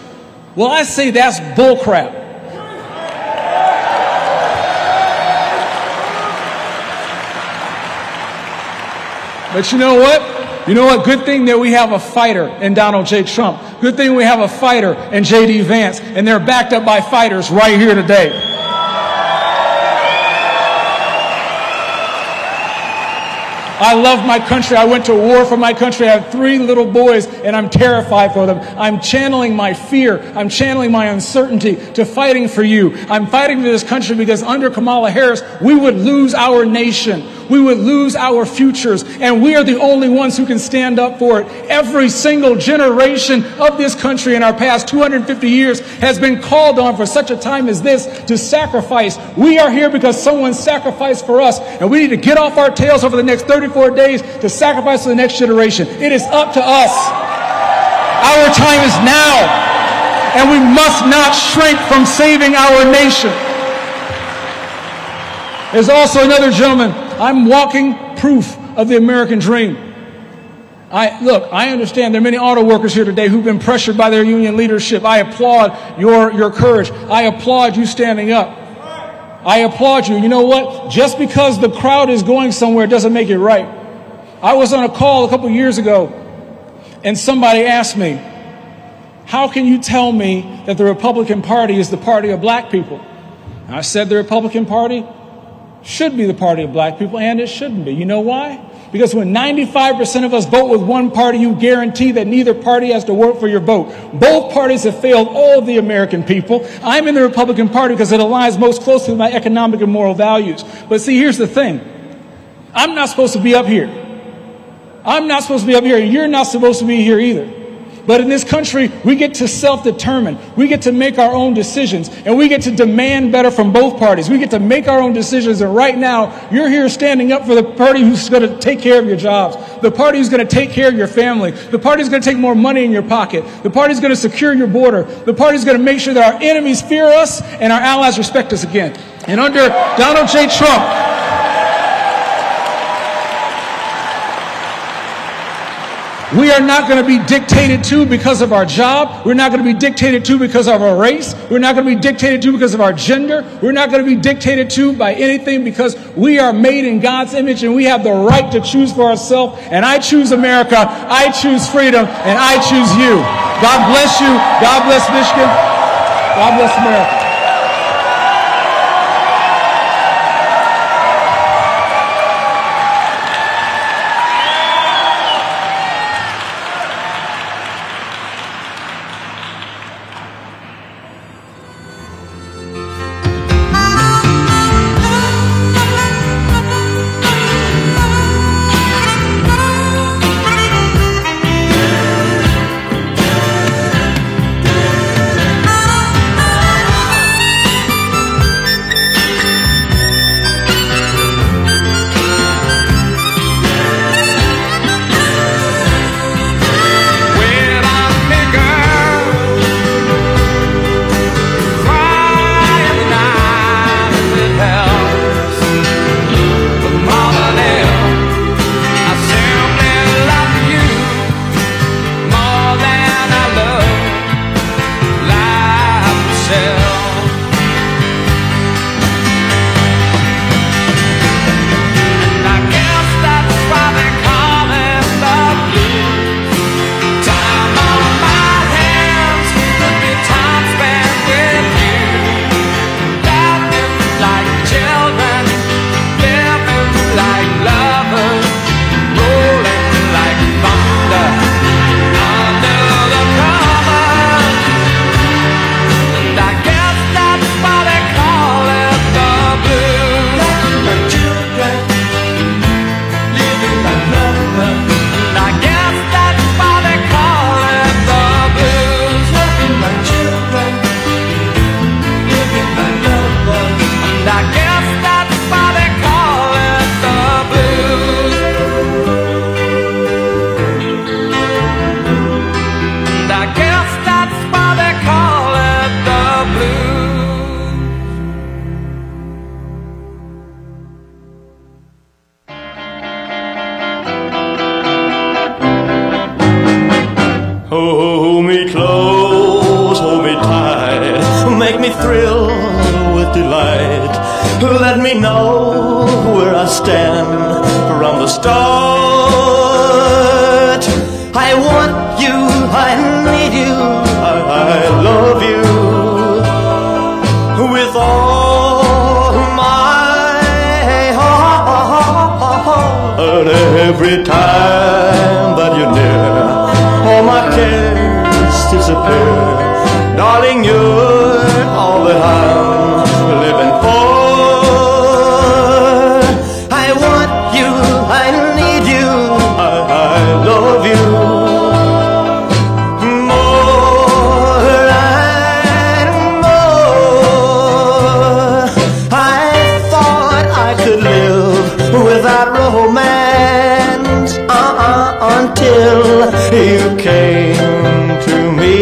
Well, I say that's bullcrap. But you know what? You know what? Good thing that we have a fighter in Donald J. Trump. Good thing we have a fighter in J.D. Vance. And they're backed up by fighters right here today. I love my country. I went to war for my country. I have 3 little boys, and I'm terrified for them. I'm channeling my fear. I'm channeling my uncertainty to fighting for you. I'm fighting for this country because under Kamala Harris, we would lose our nation. We would lose our futures, and we are the only ones who can stand up for it. Every single generation of this country in our past 250 years has been called on for such a time as this to sacrifice. We are here because someone sacrificed for us, and we need to get off our tails over the next 34 days to sacrifice to the next generation. It is up to us. Our time is now, and we must not shrink from saving our nation. There's also another gentleman. I'm walking proof of the American dream. I understand there are many auto workers here today who've been pressured by their union leadership. I applaud your courage. I applaud you standing up. I applaud you. You know what? Just because the crowd is going somewhere doesn't make it right. I was on a call a couple years ago, and somebody asked me, how can you tell me that the Republican Party is the party of black people? And I said the Republican Party should be the party of black people, and it shouldn't be. You know why? Because when 95% of us vote with one party, you guarantee that neither party has to work for your vote. Both parties have failed all of the American people. I'm in the Republican Party because it aligns most closely with my economic and moral values. But see, here's the thing. I'm not supposed to be up here. I'm not supposed to be up here, and you're not supposed to be here either. But in this country, we get to self-determine. We get to make our own decisions, and we get to demand better from both parties. We get to make our own decisions, and right now, you're here standing up for the party who's going to take care of your jobs, the party who's going to take care of your family, the party who's going to take more money in your pocket, the party who's going to secure your border, the party who's going to make sure that our enemies fear us and our allies respect us again. And under Donald J. Trump, we are not going to be dictated to because of our job. We're not going to be dictated to because of our race. We're not going to be dictated to because of our gender. We're not going to be dictated to by anything because we are made in God's image and we have the right to choose for ourselves. And I choose America. I choose freedom. And I choose you. God bless you. God bless Michigan. God bless America. let me know where I stand from the start. I want you, I need you, I love you with all my heart. Every time that you're near, all my cares disappear. Darling, you're all that I'm living for. I want you, I need you, I love you more and more. I thought I could live without romance until you came to me.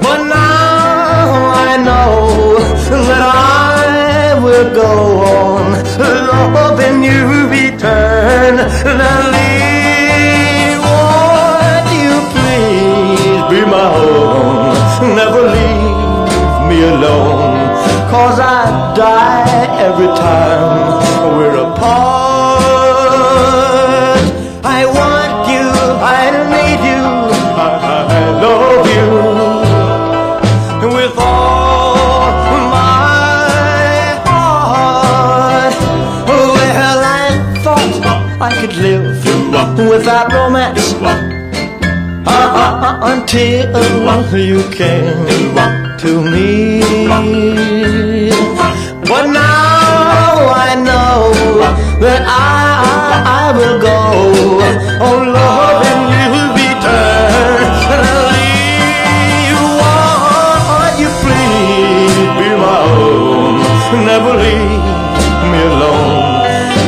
But now I know that I will go on loving you eternally. Won't you please be my own? Never leave me alone, 'cause I die every time we're apart. I want you, I need you, I love you with all my heart. Well, I thought I could live without romance until you came to me. But now I know that I will go on loving you eternally. Won't you please be my own? Never leave me alone,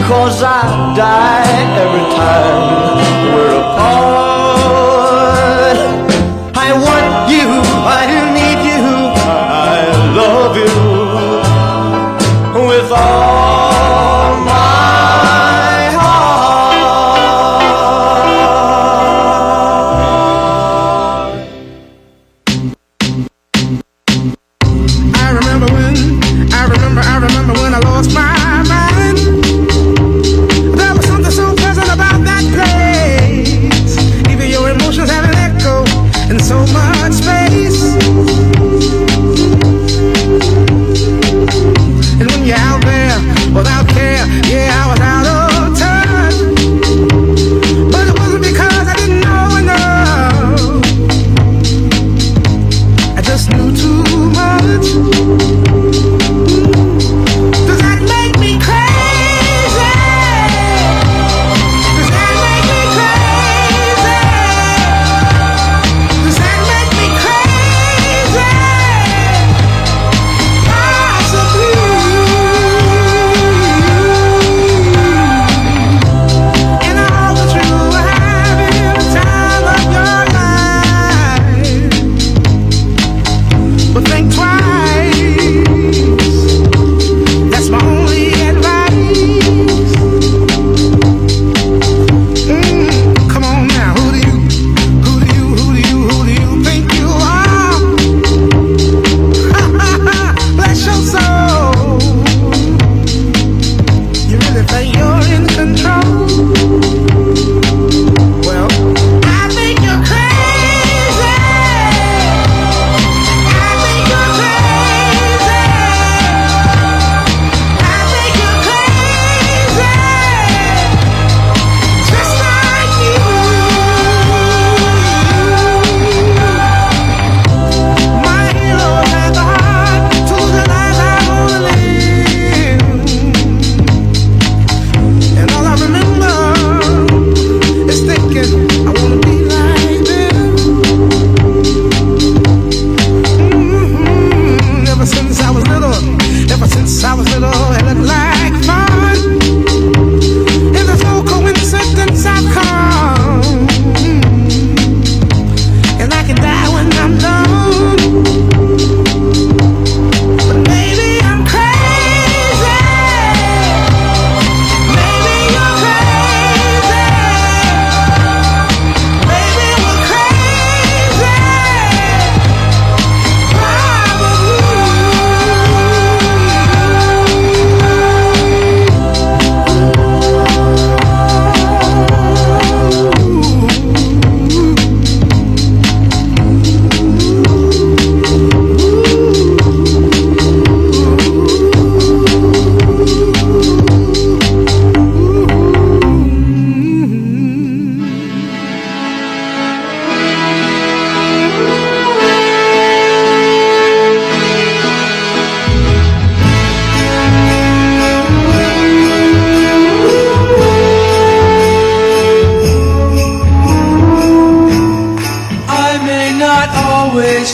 'cause I die every time we're apart. I want you, I need you, I love you with all my heart.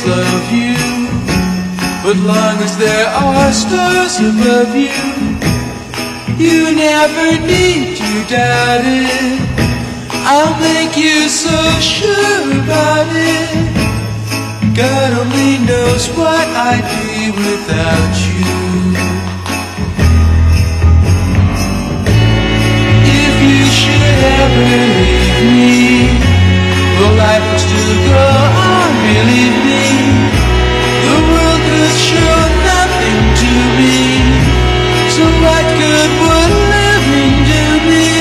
always love you, but long as there are stars above you, you never need to doubt it. I'll make you so sure about it. God only knows what I'd be without you. If you should ever leave me, well, life will still go on, believe me. The world could show nothing to me, so what good would living do me?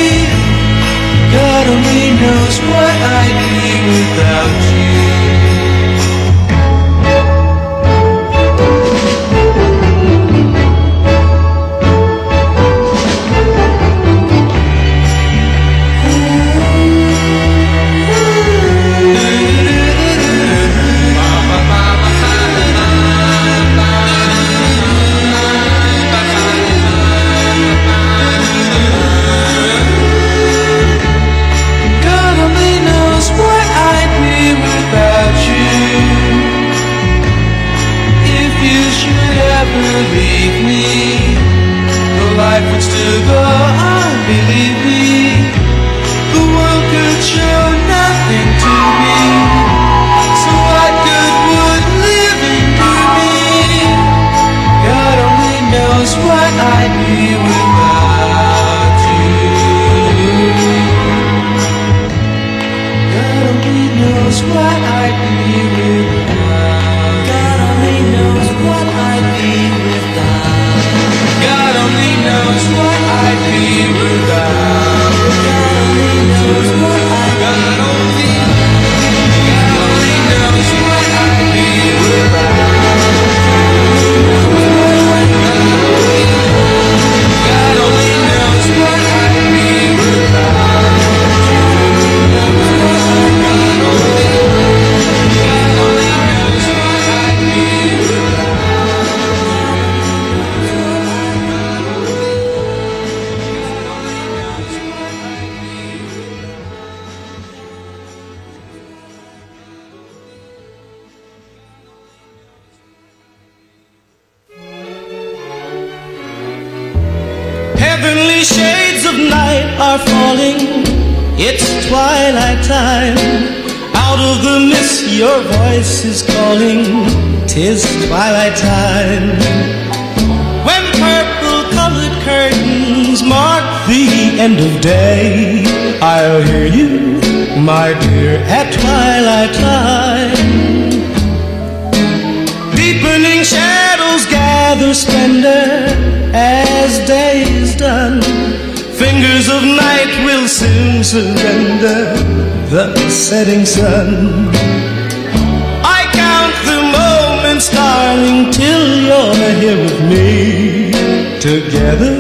God only knows what I'd be without you. Believe me, the life would still go on, believe me. The world could show nothing to me, so what good would living do me? God only knows what I'd be without you. God only knows what I'd be without. God only knows what I'd be without. God only knows what I'd be without. God only knows what I'd be without. God only knows what I'd be without. God only knows what I'd be without. Heavenly shades of night are falling. It's twilight time. Out of the mist your voice is calling. 'Tis twilight time. When purple-colored curtains mark the end of day, I'll hear you, my dear, at twilight time. Deepening shadows gather splendor as day is done. Fingers of night will soon surrender the setting sun. I count the moments, darling, till you're here with me. Together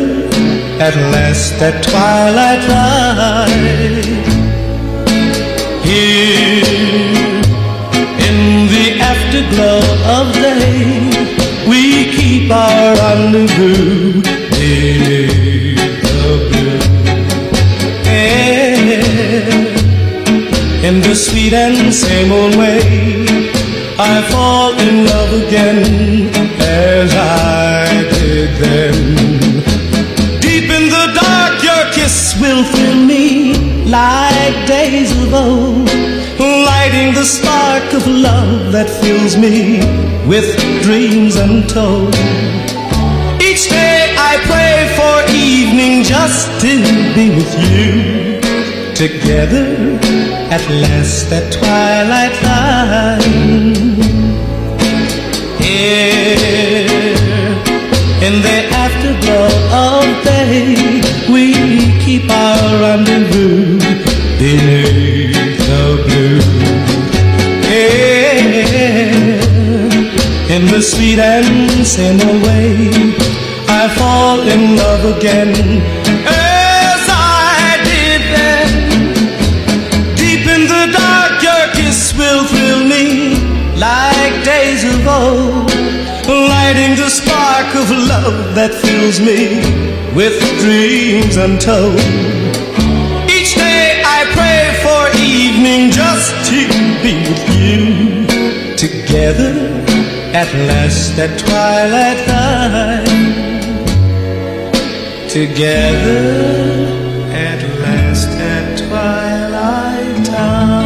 at last at twilight light. Here in the afterglow of day, we keep our rendezvous beneath the blue air. In the sweet and same old way, I fall in love again as I did then. Deep in the dark, your kiss will fill me like days of old, lighting the spark of love that fills me with dreams untold. Each day I pray for evening just to be with you. Together at last at twilight time. Here in the afterglow of day, we keep our rendezvous beneath the blue air. In the sweet and same old way, I fall in love again as I did then. Deep in the dark, your kiss will thrill me like days of old, lighting the spark of love that fills me with dreams untold. Each day I pray for evening just to be with you. Together At last at twilight time, together at last at twilight time.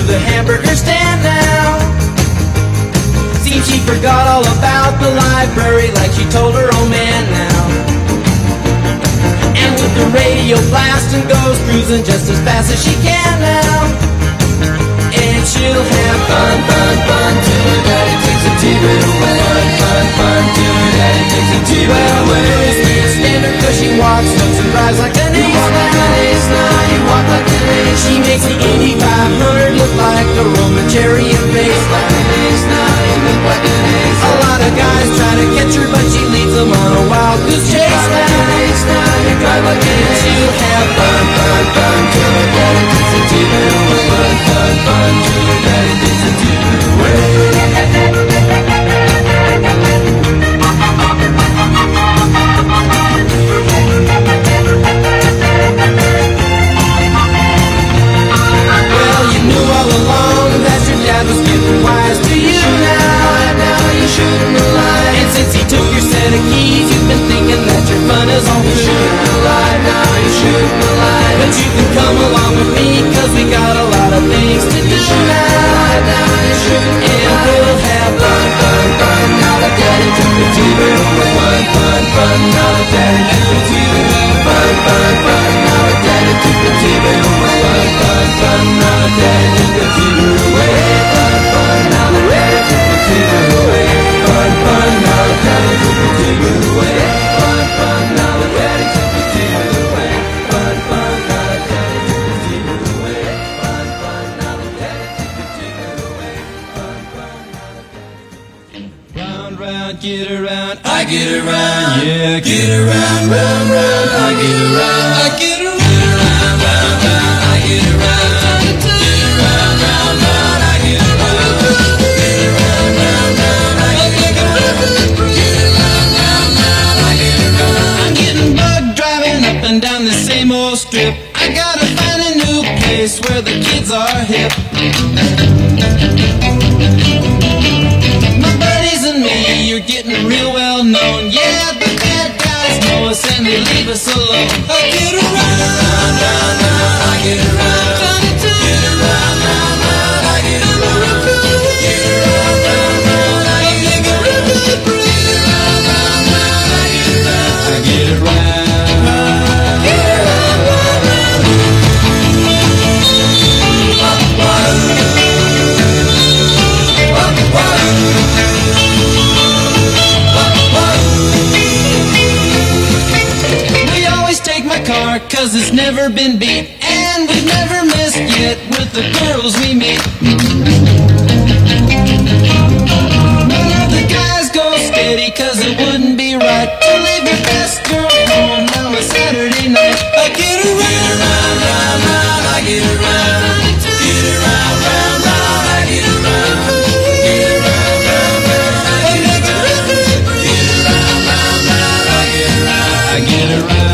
Hamburger stand now. Seems she forgot all about the library, like she told her old man now. And with the radio blasting, goes cruising just as fast as she can now. And she'll have fun, fun, fun till her daddy takes a T-bird away. Fun, fun, fun till her daddy takes a T-bird away. Can't stand her 'cause she walks, looks and drives like an ace. You walk like an ace now, you walk like an ace. She makes the Indy 500 look like a Roman chariot race. Like an ace now, you look like an ace. A lot of guys try to catch her, but she leads them on a wild goose chase. Like an ace now, you drive like an ace. She'll have fun, fun, fun till her daddy takes a T-bird away. Fun, fun, fun till her daddy takes a T-bird away. All along that your dad was giving wise to you now, and now you shouldn't lie. And since he took your set of keys, you've been thinking that your fun is all through. You shouldn't lie, now you shouldn't lie. But you can come along with me, 'cause we got a lot of things to do now. Now you shouldn't lie. And we'll have fun, fun, fun. Now that daddy took the T-bird away. Fun, fun, fun. Now that daddy took the T-bird away. Fun, fun, fun. Now that daddy took the T-bird away. Fun, fun, fun. Now that daddy took the T-bird away. Fun, fun. Now that daddy took the T-bird away. Fun, fun. Now that daddy took the T-bird away. Fun, fun. Now that daddy took the T-bird away. Fun, fun. Now that daddy took the T-bird away. Fun, fun. Now that daddy took the T-bird away. Fun, fun. Now that daddy. Round, round, get around, I get around, yeah, get around, round, round, I get around, I get around, round, round, round, I get around. Down the same old strip, I gotta find a new place where the kids are hip. My buddies and me, you're getting real well known. Yeah, the bad guys know us and they leave us alone. I get around, round, round, round, I get around. Get around, round, round, I get around. Get around, round, round, I get around. Get around, round, round, I get around. I get around. We always take my car 'cause it's never been beat, and we've never missed yet with the girls we meet. None of the guys go steady 'cause it wouldn't be right to leave your best girl home on a Saturday night. I get around, round, round, round, I get around. Get around, round, round, I get around. Get around, round, round, I get around. Get around, round, round, I get around. I get around.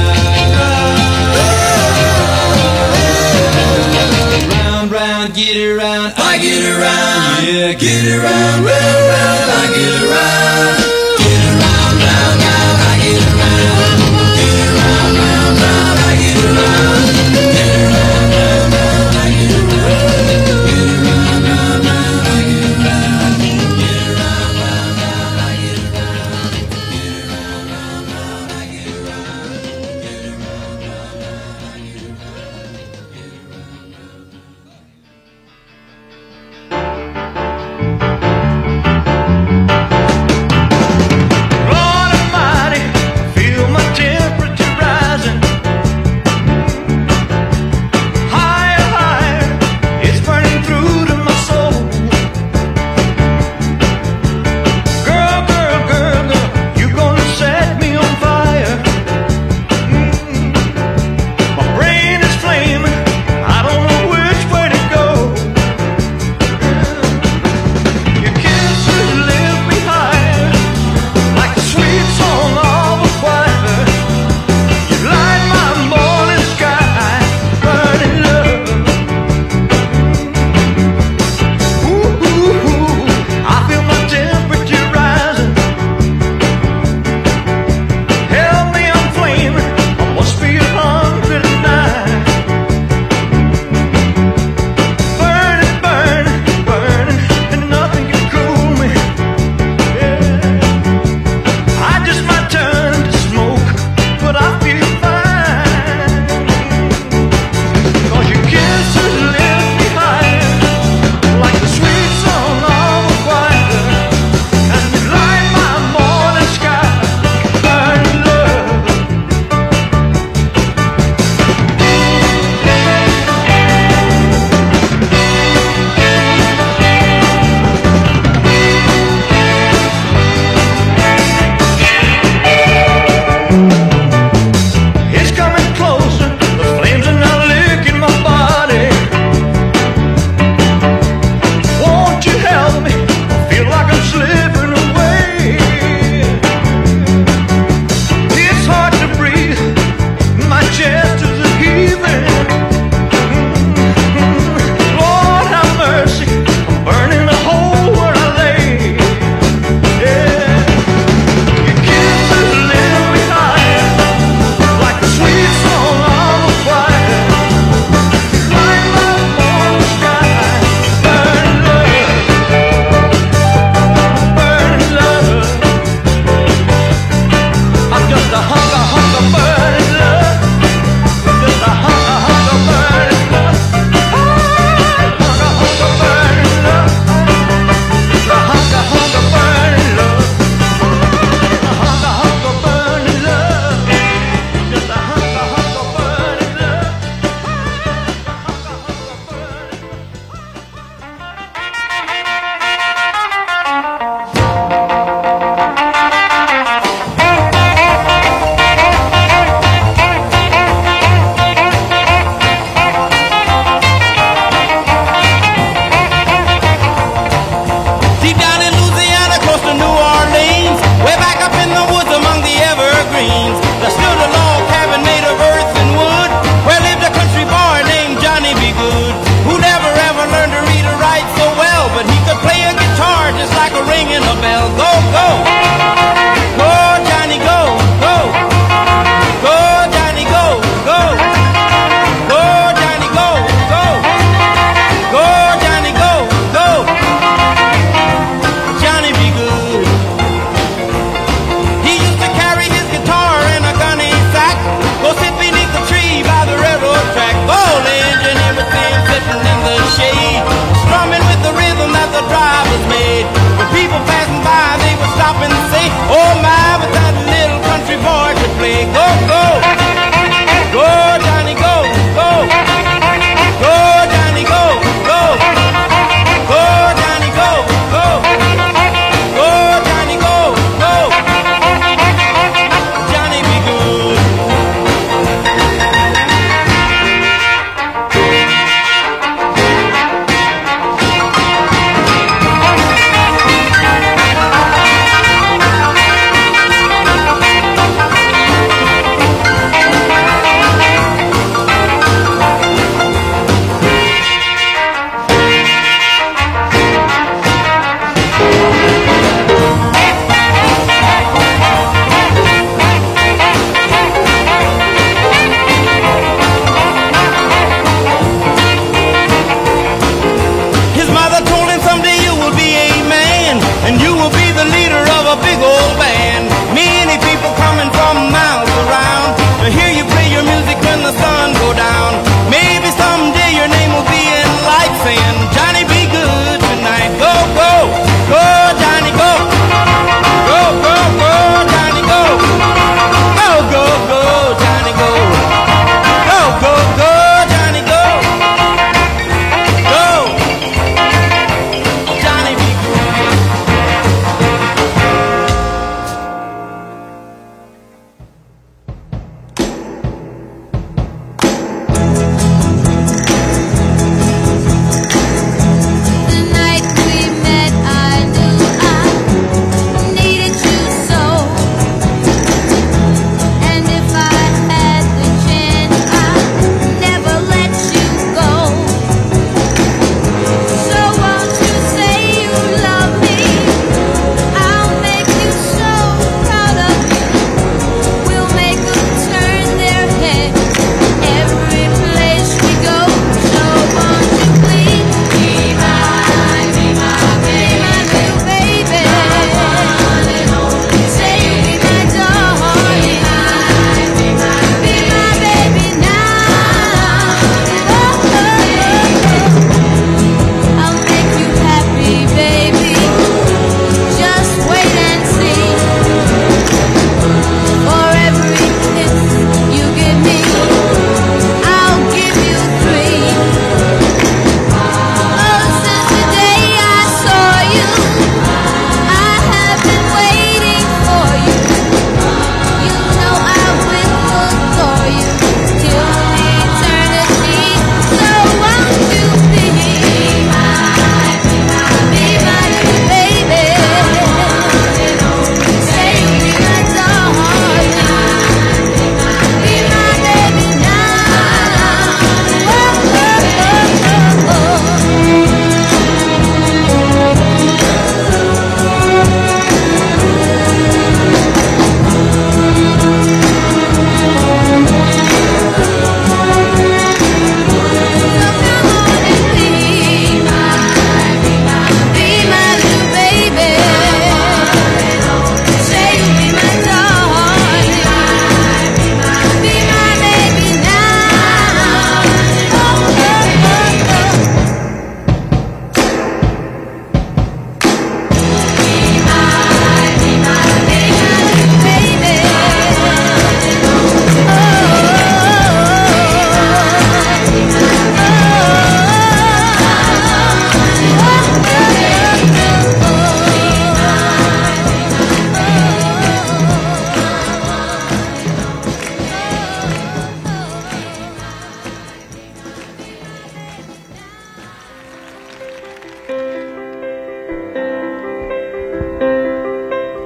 Round, round, get around, I get around. Yeah, get around, round, round, I get around. Get around, round, round, I get around. Get around, round, round, I get around. Get around, round, round, I get around. Get around, round, round, I get around. Get around, round, round, I get around. Get around, round, round, I get around. Get around, round, round, I get around.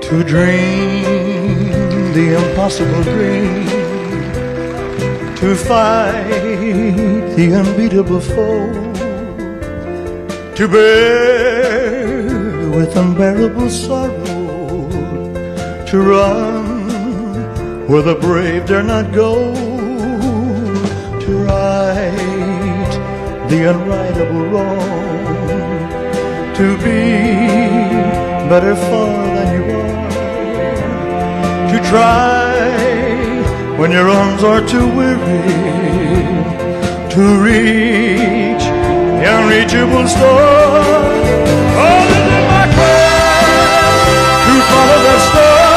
to dream the impossible dream, to fight the unbeatable foe, to bear with unbearable sorrow, to run where the brave dare not go, to right the unrightable wrong, to be better far than you are, to try when your arms are too weary, to reach the unreachable star. Oh, this is my quest, to follow that star,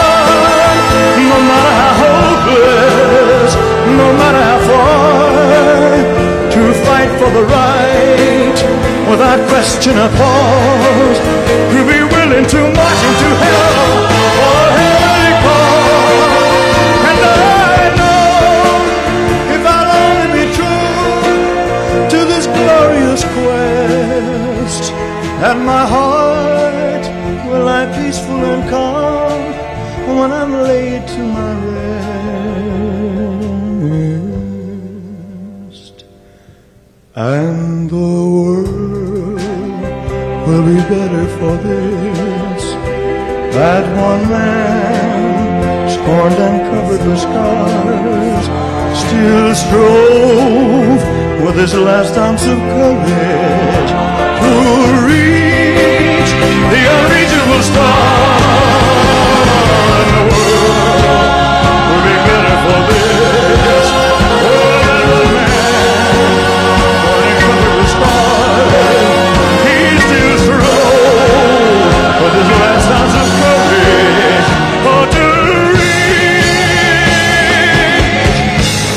no matter how hopeless, no matter how far, to fight for the right without question or pause, to be willing to march into hell for a heavenly cause. And I know if I'll only be true to this glorious quest, that my heart will lie peaceful and calm when I'm laid to my rest. And the world will be better for this, that one man, scorned and covered with scars, still strove with his last ounce of courage to reach the unreachable star. And the world will be better for this, that one man, scorned and covered with scars, he still strove with his last ounce of courage to reach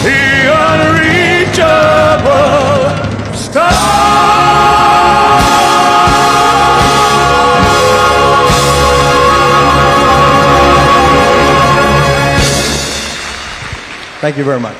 the unreachable star. Thank you very much.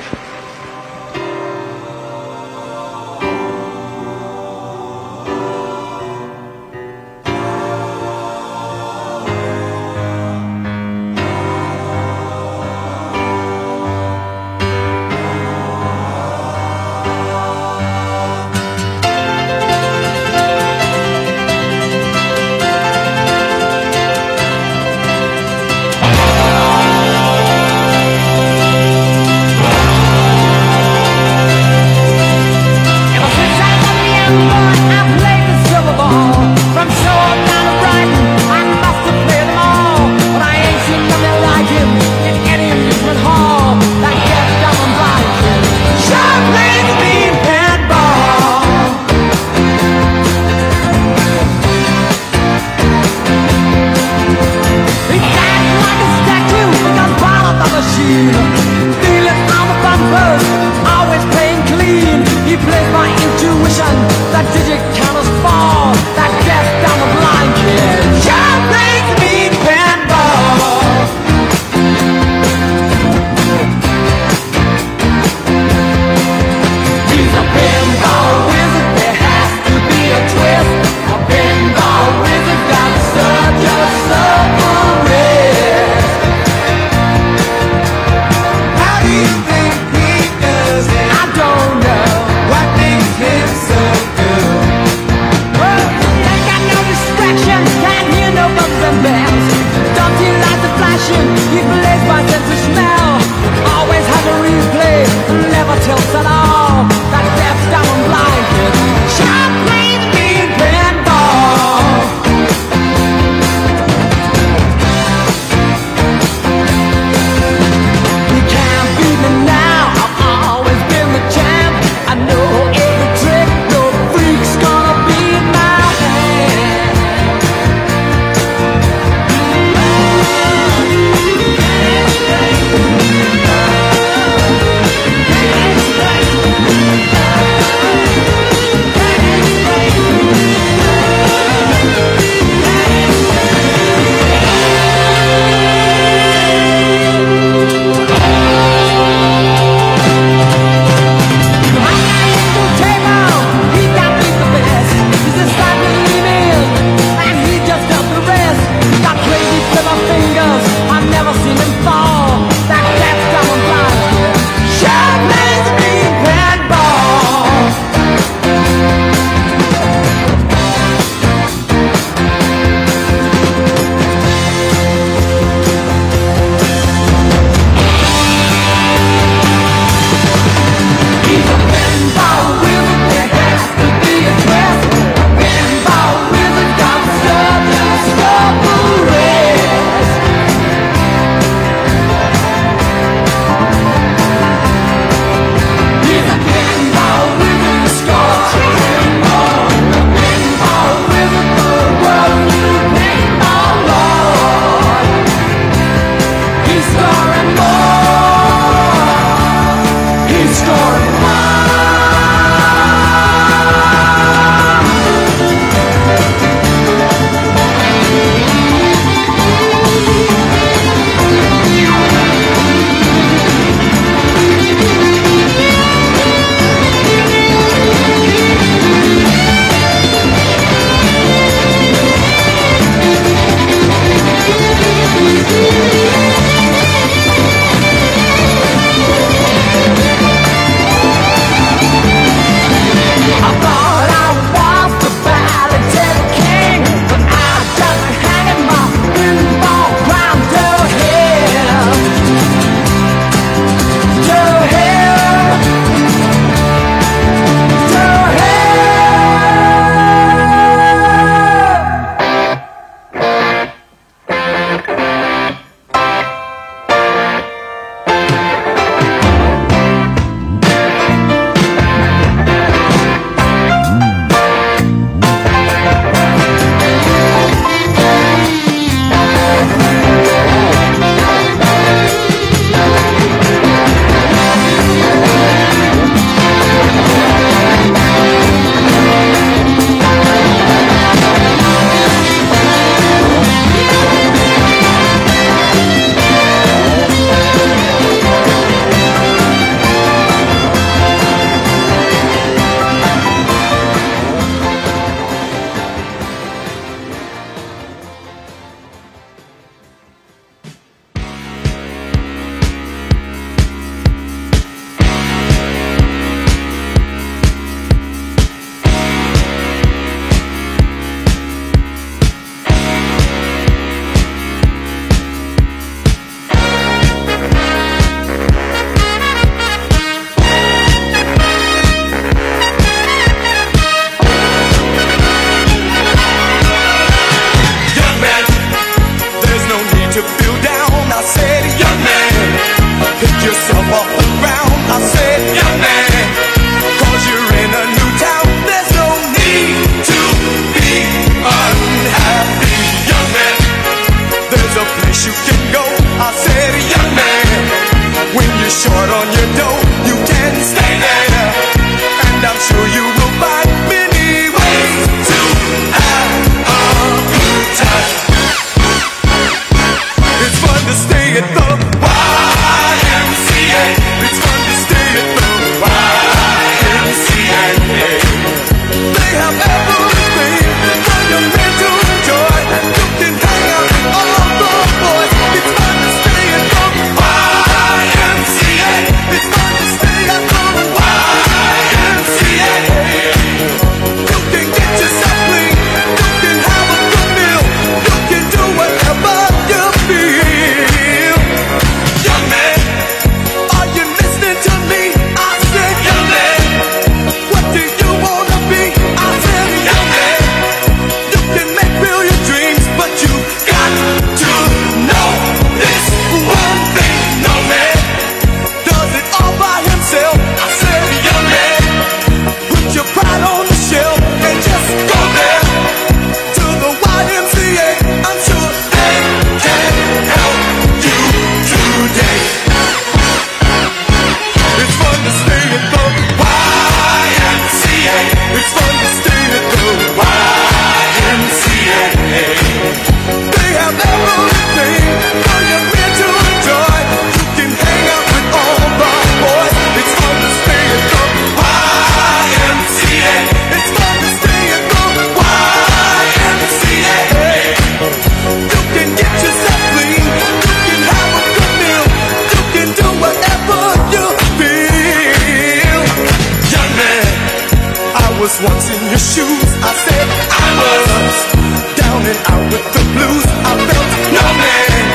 was once in your shoes. I said I was down and out with the blues. I felt no man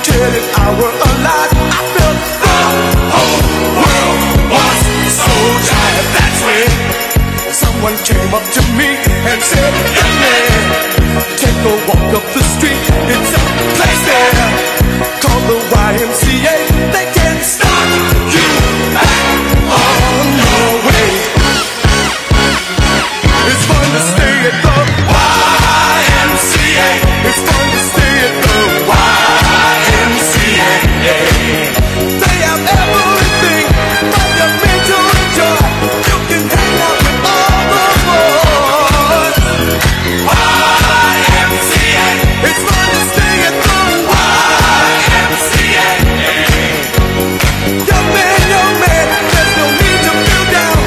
cared if I were alive. I felt the whole world was so tired. That's when someone came up to me and said, young man, take a walk up the street. It's a place there called the YMCA. They can start you back on your way. It's fun to stay at the YMCA. It's fun to stay at the YMCA. They have everything from your mental joy. You can hang out with all the boys. YMCA. It's fun to stay at the YMCA. Young man, there's no need to feel down.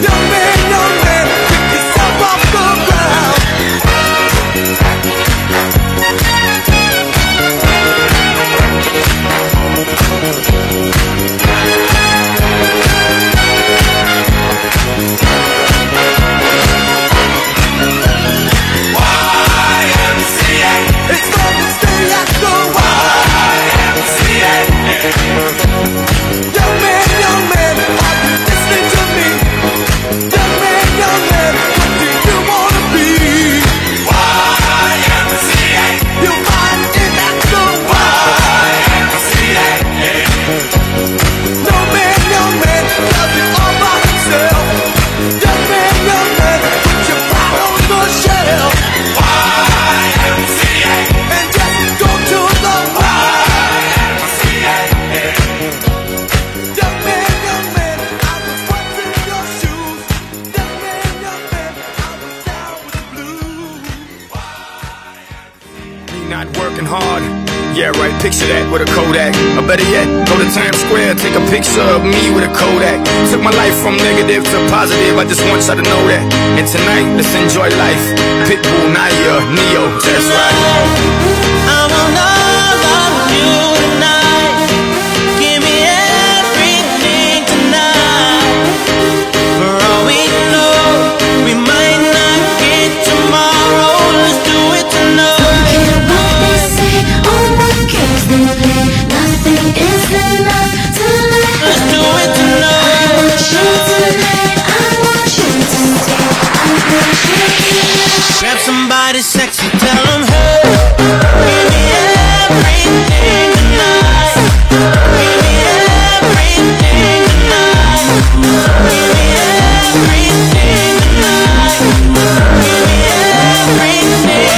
Young man, pick yourself off the ground. YMCA. It's fun to stay at the YMCA. Young man, are you listening to me? Young man, what do you wanna be? YMCA. You'll find it at the YMCA. No man, does it all by himself. Young man, put your pride on the shelf. YMCA. And just go to the YMCA. Young man, I was once in your shoes. Young man, I was down with the blues. Me not working hard. Yeah, right, picture that with a Kodak. Or better yet, go to Times Square, take a picture of me with a Kodak. Took my life from negative to positive, I just want y'all to know that. And tonight, let's enjoy life. Pitbull, Naya, Neo, that's right. I will love you tonight. Give me everything tonight. For all we know, we might not get tomorrow. Let's do it tonight. Let's do it tonight. Grab somebody sexy, tell them, hey, give me everything tonight. Give me everything tonight. Give me everything tonight. Give me everything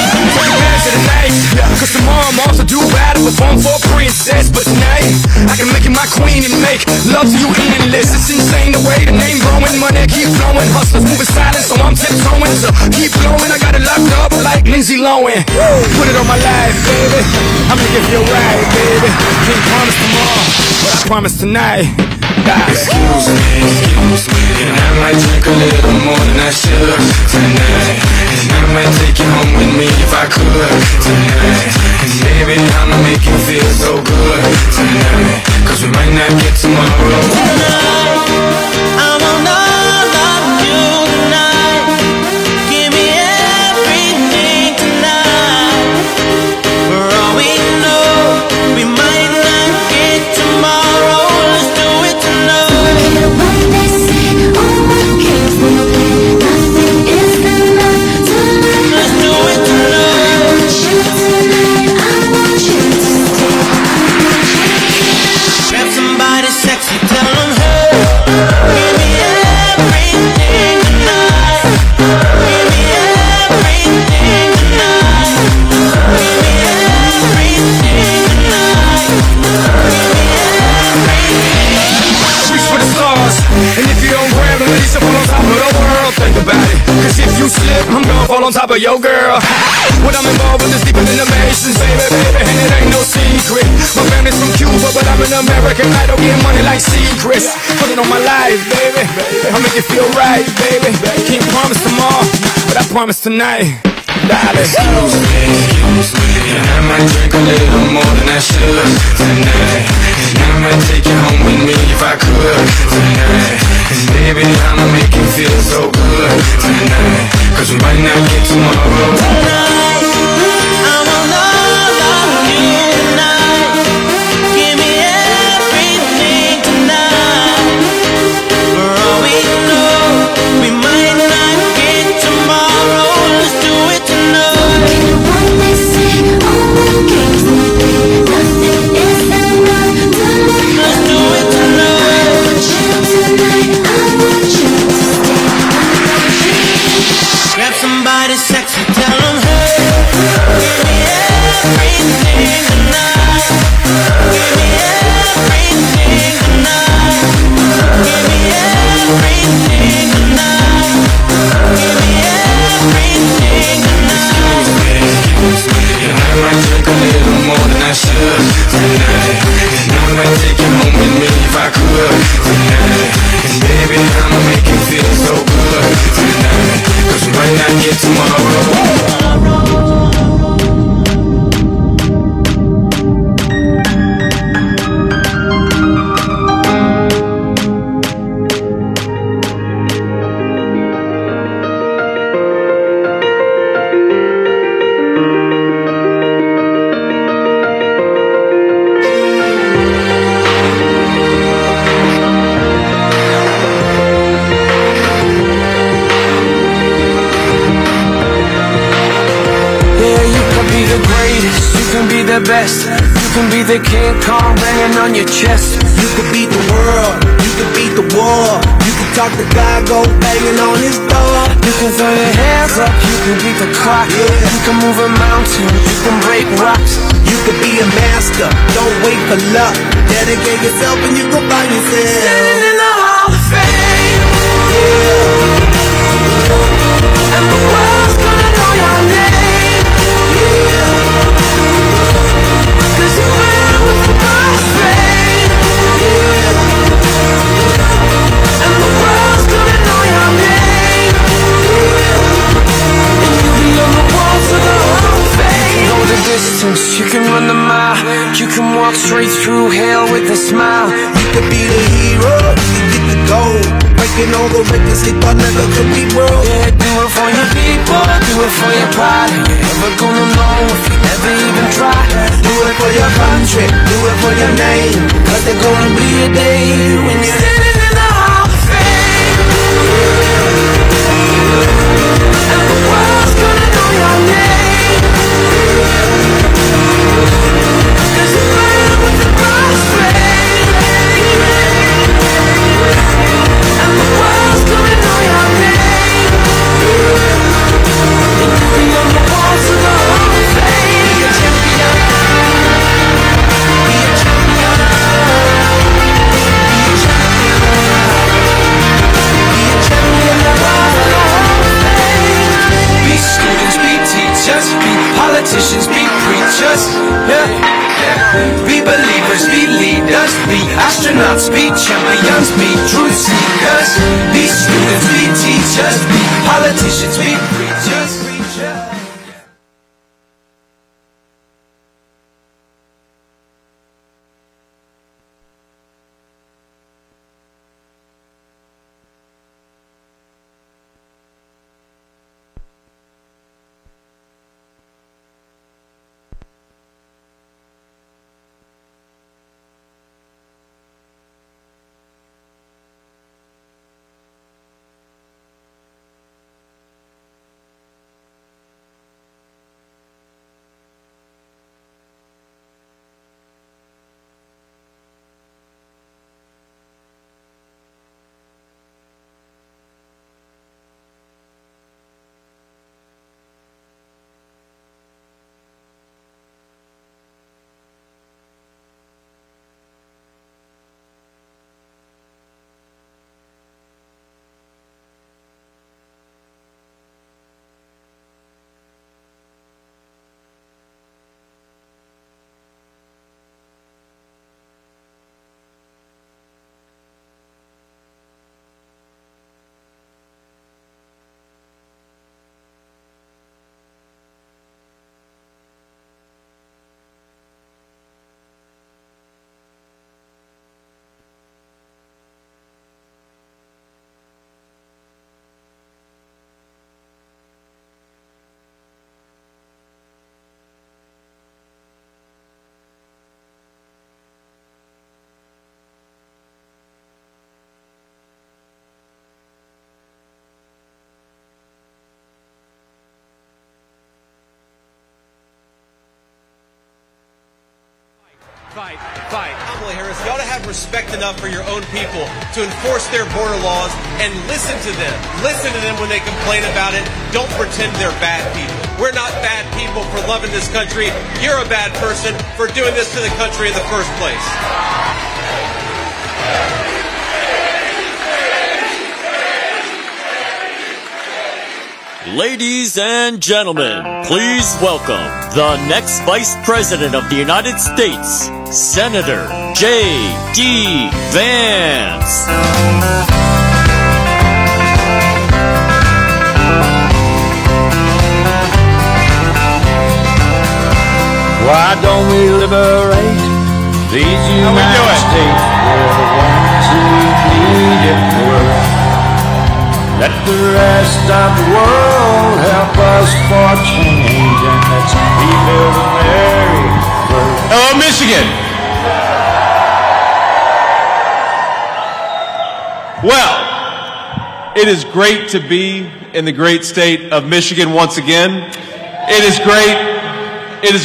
tonight. Cause tomorrow I'm off to do battle, perform for a princess. But tonight, I can make you my queen and make love to you endless. It's insane the way the name growing, money keep flowing. Hustlers moving silent, so I'm tiptoeing. So keep blowing, I got it locked up like Lindsay Lohan. Put it on my life, baby. I'm gonna give you a ride, baby. Can't promise tomorrow, but I promise tonight. Excuse me, and I might drink a little more than I should tonight. And I might take you home with me if I could tonight. And baby, I'ma make you feel so good tonight. Cause we might not get tomorrow. tonight. I will love you tonight. Give me everything tonight. For all we know, we might not get tomorrow. Let's do it tonight. Let's do it tonight. Grab somebody sexy, tell them, hey, give me everything tonight. Give me everything tonight. Give me everything tonight. Give me everything. Reach for the stars, and if you don't grab them, at least I fall on top of the world. Think about it, cause if you slip, I'm gonna fall on top of your girl. What I'm involved with is deeper than the Masons, baby, and it ain't no secret. My family's from Cuba, but I'm an American. I don't get money like secrets. Put it on my life, baby. I'll make it feel right, baby. Can't promise tomorrow, but I promise tonight. Excuse me, and I might drink a little more than I should tonight. And I might take you home with me if I could tonight. And baby, I'ma make you feel so good tomorrow. Tonight, I want all of you tonight. Give me everything tonight. For all we know, we might not get tomorrow. Let's do it tonight. Let's do it tonight. Grab somebody sexy, tell them, hey, give me everything tonight. Give me everything tonight. Give me everything tonight. Give me everything tonight. And I might drink a little more than I should tonight. And I might take you home with me if I could tonight. And baby, I'ma make you feel so good tonight. 'Cause we might not get tomorrow. The best. You can be the King Kong banging on your chest. You could beat the world, you could beat the war. You can talk to God, go banging on his door. You can throw your hands up, you can beat the clock. You can move a mountain, you can break rocks. You could be a master, don't wait for luck. Dedicate yourself and you can find yourself Standing in the Hall of Fame. Yeah. And the world's gonna know your name. Yeah. 'Cause you ran with the most fame. Yeah. And the world's gonna know your name. Yeah. And you'll be on the walls of the Hall of Fame. You know the distance, you can run the mile. You can walk straight through hell with a smile. You could be the hero, you can get the gold. Breaking all the records they thought never could be broke. Yeah, do it for your people, do it for your pride. You never gonna know if you never even try. Do it for your country, do it for your name. 'Cause there's gonna be a day when you're standing in the Hall of Fame. And the world's gonna know your name. 'Cause you ran with the most fame. And the world's gonna know your name. And you'll be on the walls of the Hall of Fame. Be a champion. Be a champion. Be a champion. Be a champion. The walls of the Hall of Fame. be students, be teachers, be politicians, be preachers. Yeah. Be believers, be leaders, be astronauts, be champions, be truth seekers. Be students, be teachers, be politicians, be preachers. Fight. Kamala Harris, you ought to have respect enough for your own people to enforce their border laws and listen to them. Listen to them when they complain about it. Don't pretend they're bad people. We're not bad people for loving this country. You're a bad person for doing this to the country in the first place. Ladies and gentlemen, please welcome the next Vice President of the United States, Senator J.D. Vance. Why don't we liberate these United States? We're the ones who need it most. Let the rest of the world help us for change, and let's rebuild America. Hello, Michigan. Well, it is great to be in the great state of Michigan once again. It is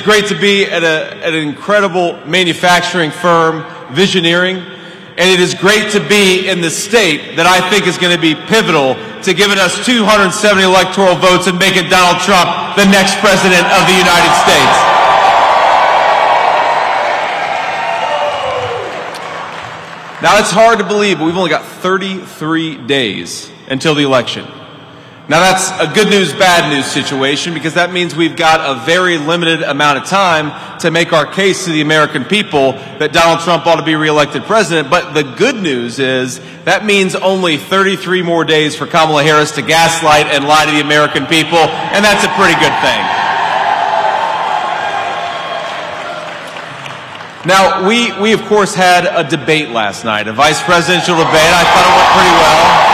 great to be at an incredible manufacturing firm, Visioneering. And it is great to be in the state that I think is going to be pivotal to giving us 270 electoral votes and making Donald Trump the next president of the United States. Now, it's hard to believe, but we've only got 33 days until the election. Now, that's a good news, bad news situation, because that means we've got a very limited amount of time to make our case to the American people that Donald Trump ought to be reelected president. But the good news is that means only 33 more days for Kamala Harris to gaslight and lie to the American people, and that's a pretty good thing. Now, we of course had a debate last night, a vice presidential debate. I thought it went pretty well.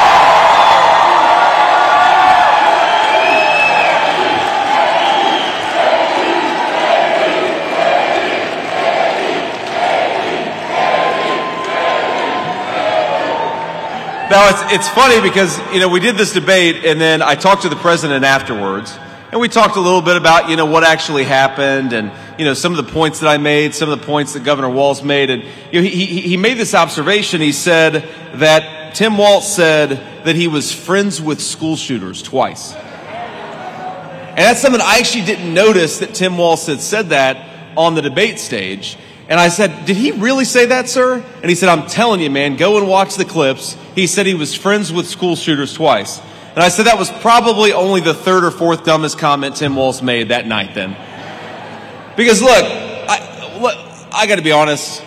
Now, it's funny because, we did this debate, and then I talked to the president afterwards, and we talked a little bit about, what actually happened, and, some of the points that I made, some of the points that Governor Walz made, and, he made this observation. He said that Tim Walz said that he was friends with school shooters twice. And that's something I actually didn't notice, that Tim Walz had said that on the debate stage. And I said, did he really say that, sir? And he said, I'm telling you, man, go and watch the clips. He said he was friends with school shooters twice. And I said that was probably only the third or fourth dumbest comment Tim Walz made that night then. Because look, I got to be honest,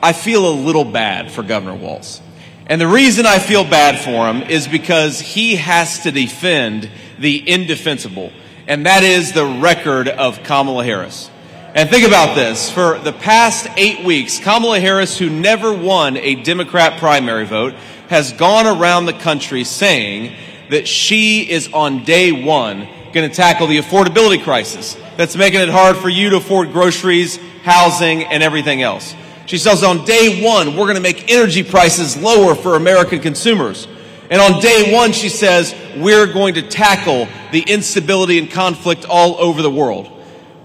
I feel a little bad for Governor Walz. And the reason I feel bad for him is because he has to defend the indefensible. And that is the record of Kamala Harris. And think about this. For the past 8 weeks, Kamala Harris, who never won a Democrat primary vote, has gone around the country saying that she is on day one going to tackle the affordability crisis that's making it hard for you to afford groceries, housing, and everything else. She says on day one, we're going to make energy prices lower for American consumers. And on day one, she says, we're going to tackle the instability and conflict all over the world.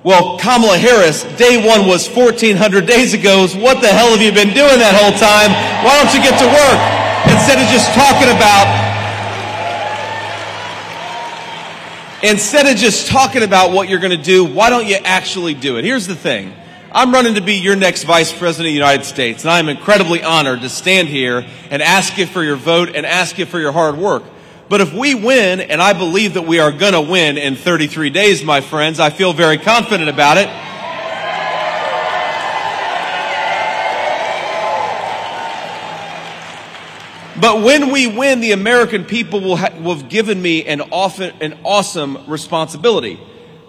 Well, Kamala Harris, day one was 1,400 days ago. What the hell have you been doing that whole time? Why don't you get to work instead of just talking about what you're going to do? Why don't you actually do it? Here's the thing. I'm running to be your next Vice President of the United States, and I'm incredibly honored to stand here and ask you for your vote and ask you for your hard work. But if we win, and I believe that we are going to win in 33 days, my friends, I feel very confident about it. But when we win, the American people will have given me an awesome responsibility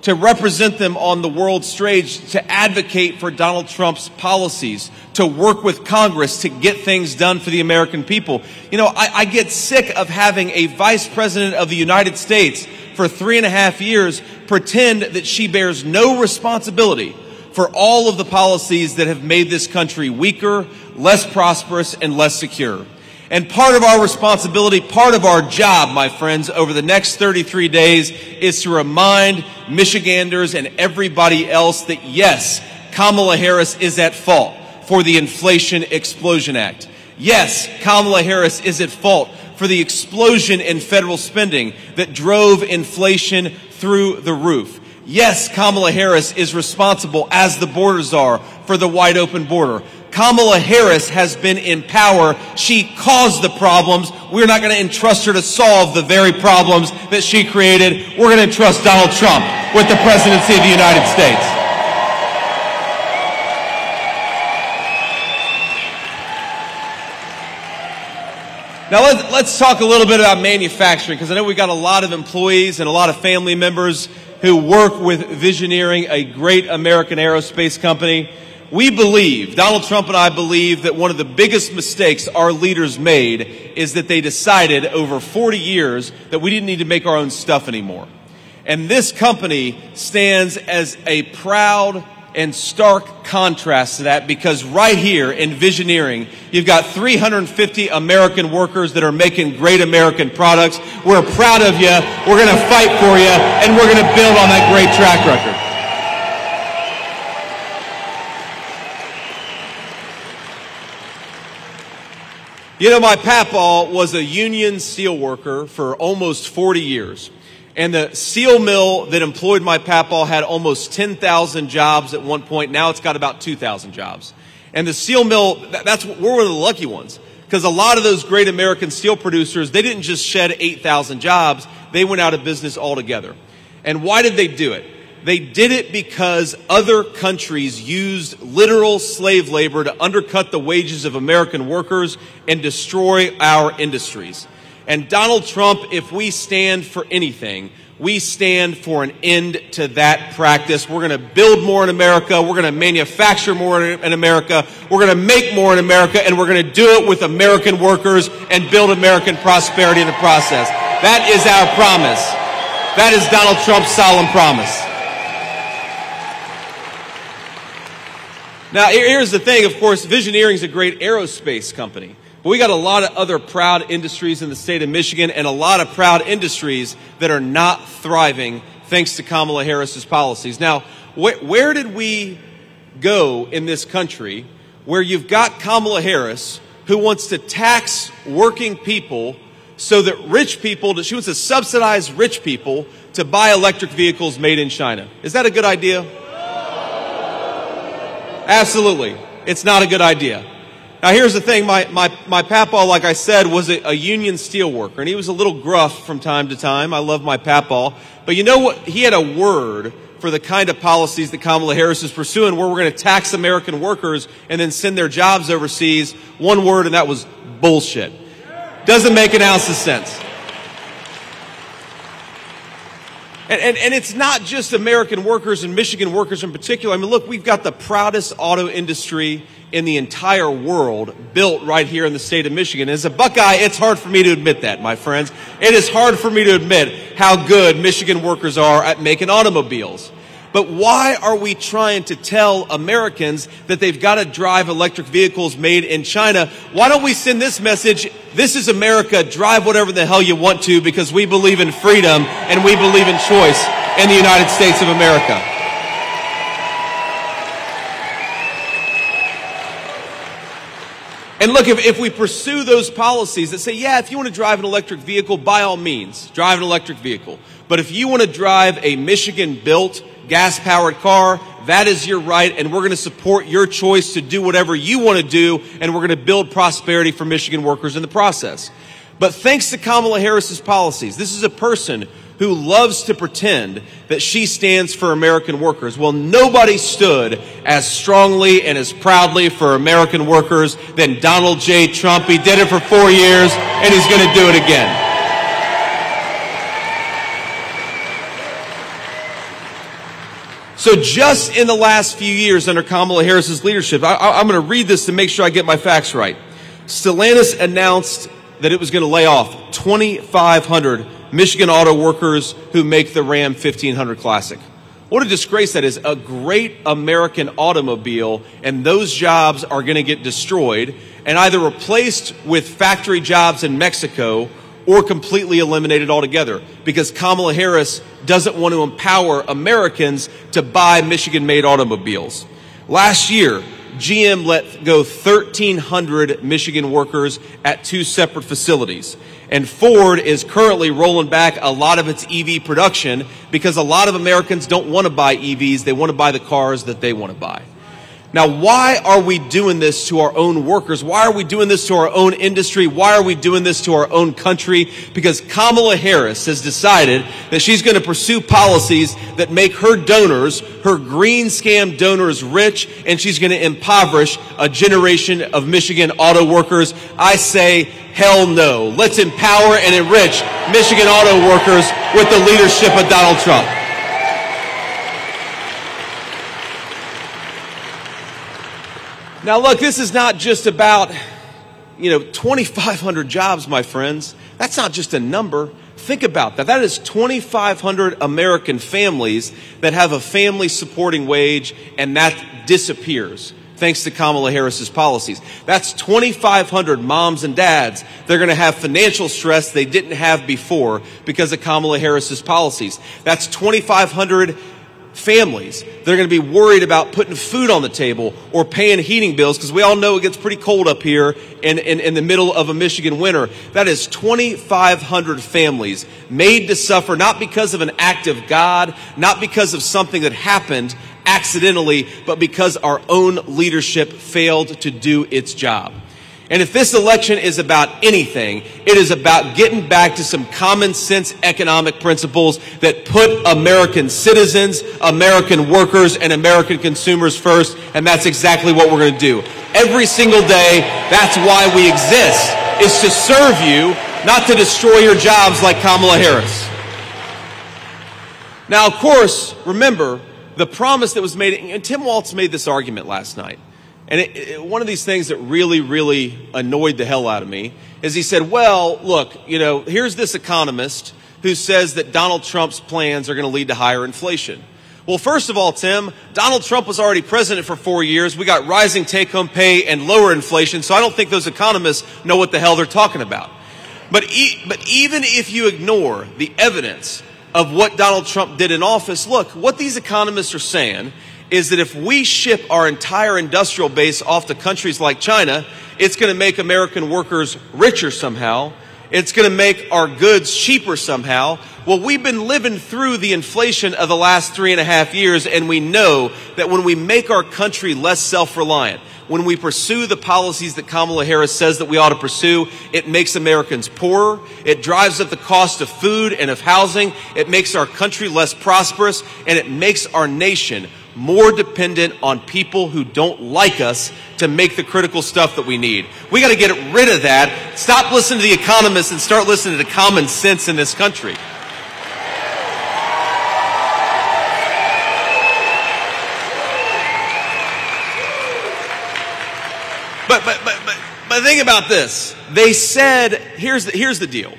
to represent them on the world stage, to advocate for Donald Trump's policies, to work with Congress to get things done for the American people. I get sick of having a Vice President of the United States for 3.5 years pretend that she bears no responsibility for all of the policies that have made this country weaker, less prosperous, and less secure. And part of our responsibility, part of our job, my friends, over the next 33 days is to remind Michiganders and everybody else that, yes, Kamala Harris is at fault for the Inflation Explosion Act. Yes, Kamala Harris is at fault for the explosion in federal spending that drove inflation through the roof. Yes, Kamala Harris is responsible, as the border czar, for the wide open border. Kamala Harris has been in power. She caused the problems. We're not going to entrust her to solve the very problems that she created. We're going to entrust Donald Trump with the presidency of the United States. Now let's talk a little bit about manufacturing, because I know we've got a lot of employees and a lot of family members who work with Visioneering, a great American aerospace company. We believe, Donald Trump and I believe, that one of the biggest mistakes our leaders made is that they decided over 40 years that we didn't need to make our own stuff anymore. And this company stands as a proud and stark contrast to that, because right here in Visioneering, you've got 350 American workers that are making great American products. We're proud of you. We're going to fight for you, and we're going to build on that great track record. You know, my papaw was a union steel worker for almost 40 years. And the steel mill that employed my papaw had almost 10,000 jobs at one point. Now it's got about 2,000 jobs. And the steel mill, we're one of the lucky ones, because a lot of those great American steel producers, they didn't just shed 8,000 jobs. They went out of business altogether. And why did they do it? They did it because other countries used literal slave labor to undercut the wages of American workers and destroy our industries. And Donald Trump, if we stand for anything, we stand for an end to that practice. We're going to build more in America. We're going to manufacture more in America. We're going to make more in America, and we're going to do it with American workers and build American prosperity in the process. That is our promise. That is Donald Trump's solemn promise. Now, here's the thing, of course, Visioneering is a great aerospace company. But we got a lot of other proud industries in the state of Michigan, and a lot of proud industries that are not thriving thanks to Kamala Harris's policies. Now, where did we go in this country where you've got Kamala Harris who wants to tax working people so that rich people, she wants to subsidize rich people to buy electric vehicles made in China? Is that a good idea? Absolutely. It's not a good idea. Now, here's the thing. My papaw, like I said, was a union steel worker, and he was a little gruff from time to time. I love my papaw. But you know what? He had a word for the kind of policies that Kamala Harris is pursuing, where we're going to tax American workers and then send their jobs overseas. One word, and that was bullshit. Doesn't make an ounce of sense. And it's not just American workers and Michigan workers in particular. I mean, look, we've got the proudest auto industry in the entire world built right here in the state of Michigan. As a Buckeye, it's hard for me to admit that, my friends. It is hard for me to admit how good Michigan workers are at making automobiles. But why are we trying to tell Americans that they've got to drive electric vehicles made in China? Why don't we send this message? This is America. Drive whatever the hell you want to, because we believe in freedom and we believe in choice in the United States of America. And look, if we pursue those policies that say, yeah, if you want to drive an electric vehicle, by all means, drive an electric vehicle. But if you want to drive a Michigan-built, gas-powered car, that is your right, and we're going to support your choice to do whatever you want to do, and we're going to build prosperity for Michigan workers in the process. But thanks to Kamala Harris's policies, this is a person who loves to pretend that she stands for American workers. Well, nobody stood as strongly and as proudly for American workers than Donald J. Trump. He did it for 4 years, and he's going to do it again. So just in the last few years under Kamala Harris's leadership, I'm going to read this to make sure I get my facts right. Stellantis announced that it was going to lay off 2,500 Michigan auto workers who make the Ram 1500 Classic. What a disgrace that is. A great American automobile, and those jobs are going to get destroyed and either replaced with factory jobs in Mexico or completely eliminated altogether, because Kamala Harris doesn't want to empower Americans to buy Michigan-made automobiles. Last year, GM let go 1,300 Michigan workers at 2 separate facilities. And Ford is currently rolling back a lot of its EV production because a lot of Americans don't want to buy EVs. They want to buy the cars that they want to buy. Now, why are we doing this to our own workers? Why are we doing this to our own industry? Why are we doing this to our own country? Because Kamala Harris has decided that she's going to pursue policies that make her donors, her green scam donors, rich, and she's going to impoverish a generation of Michigan auto workers. I say, hell no. Let's empower and enrich Michigan auto workers with the leadership of Donald Trump. Now, look, this is not just about, 2,500 jobs, my friends. That's not just a number. Think about that. That is 2,500 American families that have a family supporting wage, and that disappears thanks to Kamala Harris's policies. That's 2,500 moms and dads. They're going to have financial stress they didn't have before because of Kamala Harris's policies. That's 2,500 families. They're going to be worried about putting food on the table or paying heating bills because we all know it gets pretty cold up here in the middle of a Michigan winter. That is 2,500 families made to suffer not because of an act of God, not because of something that happened accidentally, but because our own leadership failed to do its job. And if this election is about anything, it is about getting back to some common sense economic principles that put American citizens, American workers, and American consumers first. And that's exactly what we're going to do. Every single day, that's why we exist, is to serve you, not to destroy your jobs like Kamala Harris. Now, of course, remember the promise that was made, and Tim Walz made this argument last night. And one of these things that really, really annoyed the hell out of me is he said, well, look, here's this economist who says that Donald Trump's plans are going to lead to higher inflation. Well, first of all, Tim, Donald Trump was already president for 4 years. We got rising take-home pay and lower inflation, so I don't think those economists know what the hell they're talking about. But even if you ignore the evidence of what Donald Trump did in office, look, what these economists are saying is that if we ship our entire industrial base off to countries like China, it's going to make American workers richer somehow. It's going to make our goods cheaper somehow. Well, we've been living through the inflation of the last 3.5 years, and we know that when we make our country less self-reliant, when we pursue the policies that Kamala Harris says that we ought to pursue, it makes Americans poorer. It drives up the cost of food and of housing. It makes our country less prosperous, and it makes our nation more dependent on people who don't like us to make the critical stuff that we need. We got to get rid of that. Stop listening to the economists and start listening to common sense in this country. But think about this. They said, here's the deal.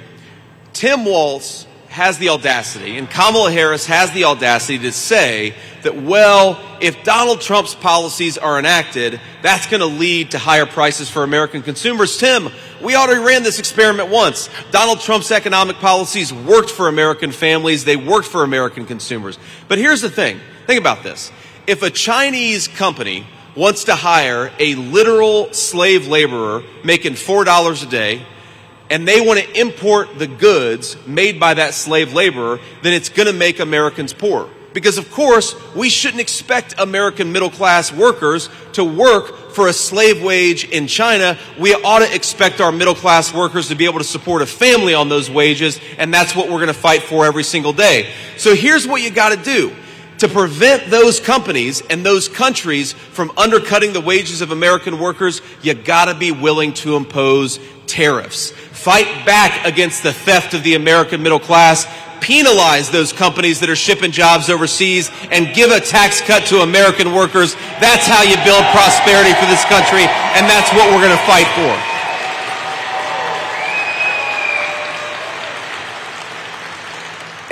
Tim Walz has the audacity, and Kamala Harris has the audacity to say that, well, if Donald Trump's policies are enacted, that's going to lead to higher prices for American consumers. Tim, we already ran this experiment once. Donald Trump's economic policies worked for American families. They worked for American consumers. But here's the thing. Think about this. If a Chinese company wants to hire a literal slave laborer making $4 a day, and they want to import the goods made by that slave laborer, then it's going to make Americans poor. Because, of course, we shouldn't expect American middle-class workers to work for a slave wage in China. We ought to expect our middle-class workers to be able to support a family on those wages, and that's what we're going to fight for every single day. So here's what you got to do. To prevent those companies and those countries from undercutting the wages of American workers, you got to be willing to impose tariffs. Fight back against the theft of the American middle class. Penalize those companies that are shipping jobs overseas and give a tax cut to American workers. That's how you build prosperity for this country, and that's what we're going to fight for.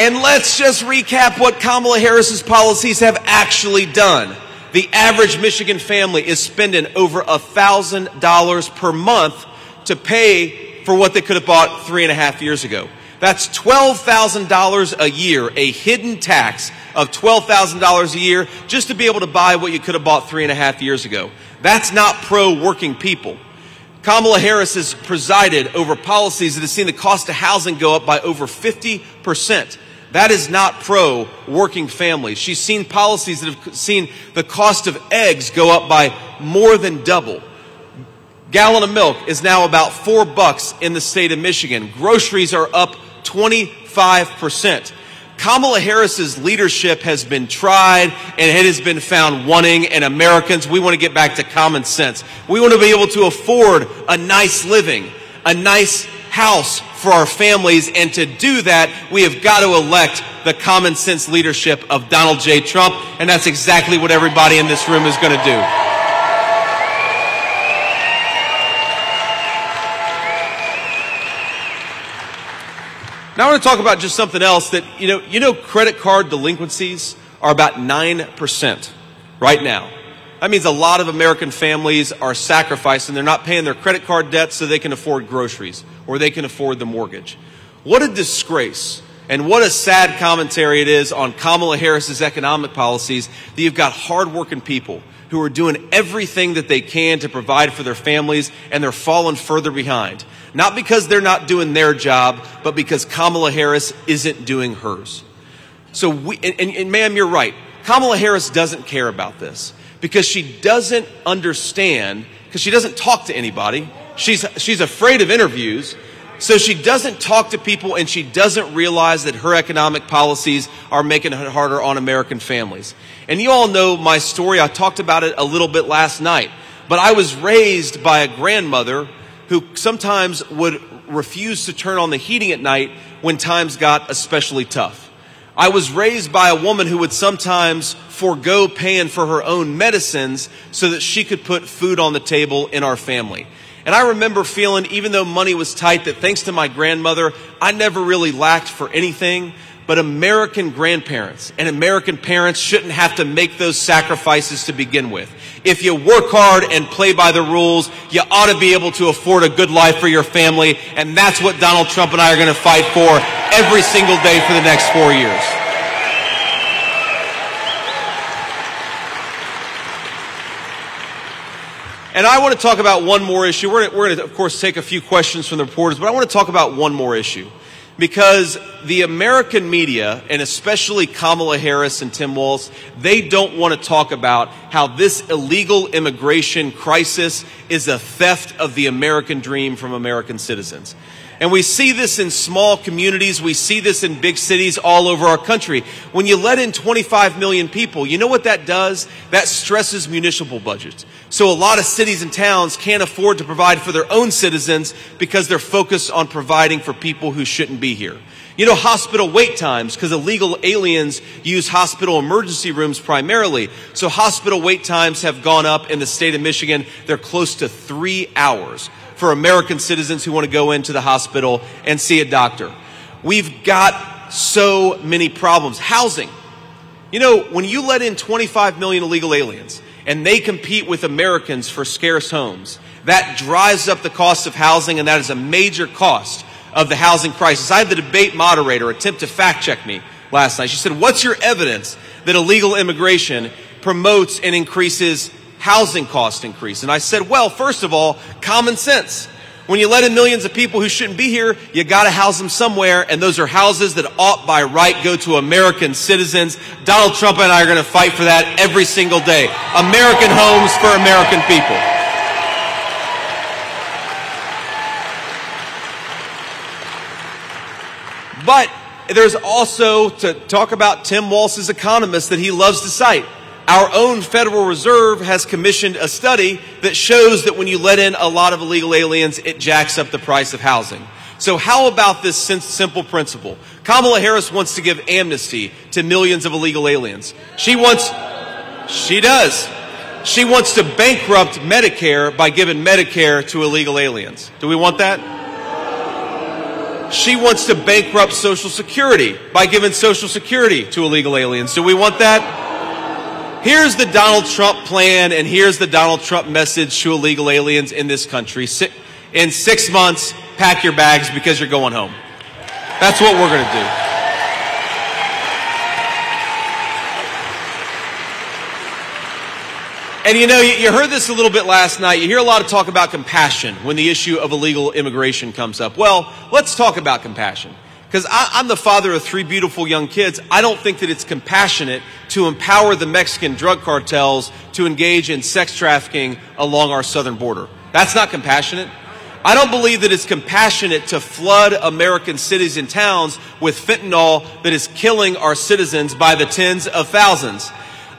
And let's just recap what Kamala Harris's policies have actually done. The average Michigan family is spending over $1,000 per month to pay for what they could have bought 3.5 years ago. That's $12,000 a year, a hidden tax of $12,000 a year just to be able to buy what you could have bought 3.5 years ago. That's not pro-working people. Kamala Harris has presided over policies that have seen the cost of housing go up by over 50%. That is not pro-working families. She's seen policies that have seen the cost of eggs go up by more than double. Gallon of milk is now about $4 in the state of Michigan. Groceries are up 25%. Kamala Harris's leadership has been tried and it has been found wanting, and Americans, we want to get back to common sense. We want to be able to afford a nice living, a nice house for our families, and to do that, we have got to elect the common sense leadership of Donald J. Trump, and that's exactly what everybody in this room is going to do. Now I want to talk about just something else that, you know, credit card delinquencies are about 9% right now. That means a lot of American families are sacrificing. They're not paying their credit card debts so they can afford groceries or they can afford the mortgage. What a disgrace and what a sad commentary it is on Kamala Harris's economic policies that you've got hardworking people who are doing everything that they can to provide for their families, and they're falling further behind. Not because they're not doing their job, but because Kamala Harris isn't doing hers. So and ma'am, you're right. Kamala Harris doesn't care about this because she doesn't understand, because she doesn't talk to anybody. She's afraid of interviews. So she doesn't talk to people, and she doesn't realize that her economic policies are making it harder on American families. And you all know my story. I talked about it a little bit last night. But I was raised by a grandmother who sometimes would refuse to turn on the heating at night when times got especially tough. I was raised by a woman who would sometimes forego paying for her own medicines so that she could put food on the table in our family. And I remember feeling, even though money was tight, that thanks to my grandmother, I never really lacked for anything. But American grandparents and American parents shouldn't have to make those sacrifices to begin with. If you work hard and play by the rules, you ought to be able to afford a good life for your family. And that's what Donald Trump and I are going to fight for every single day for the next 4 years. And I want to talk about one more issue. We're going to, of course, take a few questions from the reporters, but I want to talk about one more issue. Because the American media, and especially Kamala Harris and Tim Walz, they don't want to talk about how this illegal immigration crisis is a theft of the American dream from American citizens. And we see this in small communities. We see this in big cities all over our country. When you let in 25 million people, you know what that does? That stresses municipal budgets. So a lot of cities and towns can't afford to provide for their own citizens because they're focused on providing for people who shouldn't be here. You know, hospital wait times, because illegal aliens use hospital emergency rooms primarily. So hospital wait times have gone up in the state of Michigan. They're close to 3 hours for American citizens who want to go into the hospital and see a doctor. We've got so many problems. Housing. You know, when you let in 25 million illegal aliens and they compete with Americans for scarce homes, that drives up the cost of housing, and that is a major cost of the housing crisis. I had the debate moderator attempt to fact check me last night. She said, "What's your evidence that illegal immigration promotes and increases housing cost increase?" And I said, well, first of all, common sense. When you let in millions of people who shouldn't be here, you got to house them somewhere, and those are houses that ought by right go to American citizens. Donald Trump and I are going to fight for that every single day. American homes for American people. But there's also, to talk about Tim Walz's economist that he loves to cite, our own Federal Reserve has commissioned a study that shows that when you let in a lot of illegal aliens, it jacks up the price of housing. So how about this simple principle? Kamala Harris wants to give amnesty to millions of illegal aliens. She wants to bankrupt Medicare by giving Medicare to illegal aliens. Do we want that? She wants to bankrupt Social Security by giving Social Security to illegal aliens. Do we want that? Here's the Donald Trump plan, and here's the Donald Trump message to illegal aliens in this country. In 6 months, pack your bags because you're going home. That's what we're going to do. And you know, you heard this a little bit last night. You hear a lot of talk about compassion when the issue of illegal immigration comes up. Well, let's talk about compassion. Because I'm the father of 3 beautiful young kids. I don't think that it's compassionate to empower the Mexican drug cartels to engage in sex trafficking along our southern border. That's not compassionate. I don't believe that it's compassionate to flood American cities and towns with fentanyl that is killing our citizens by the tens of thousands.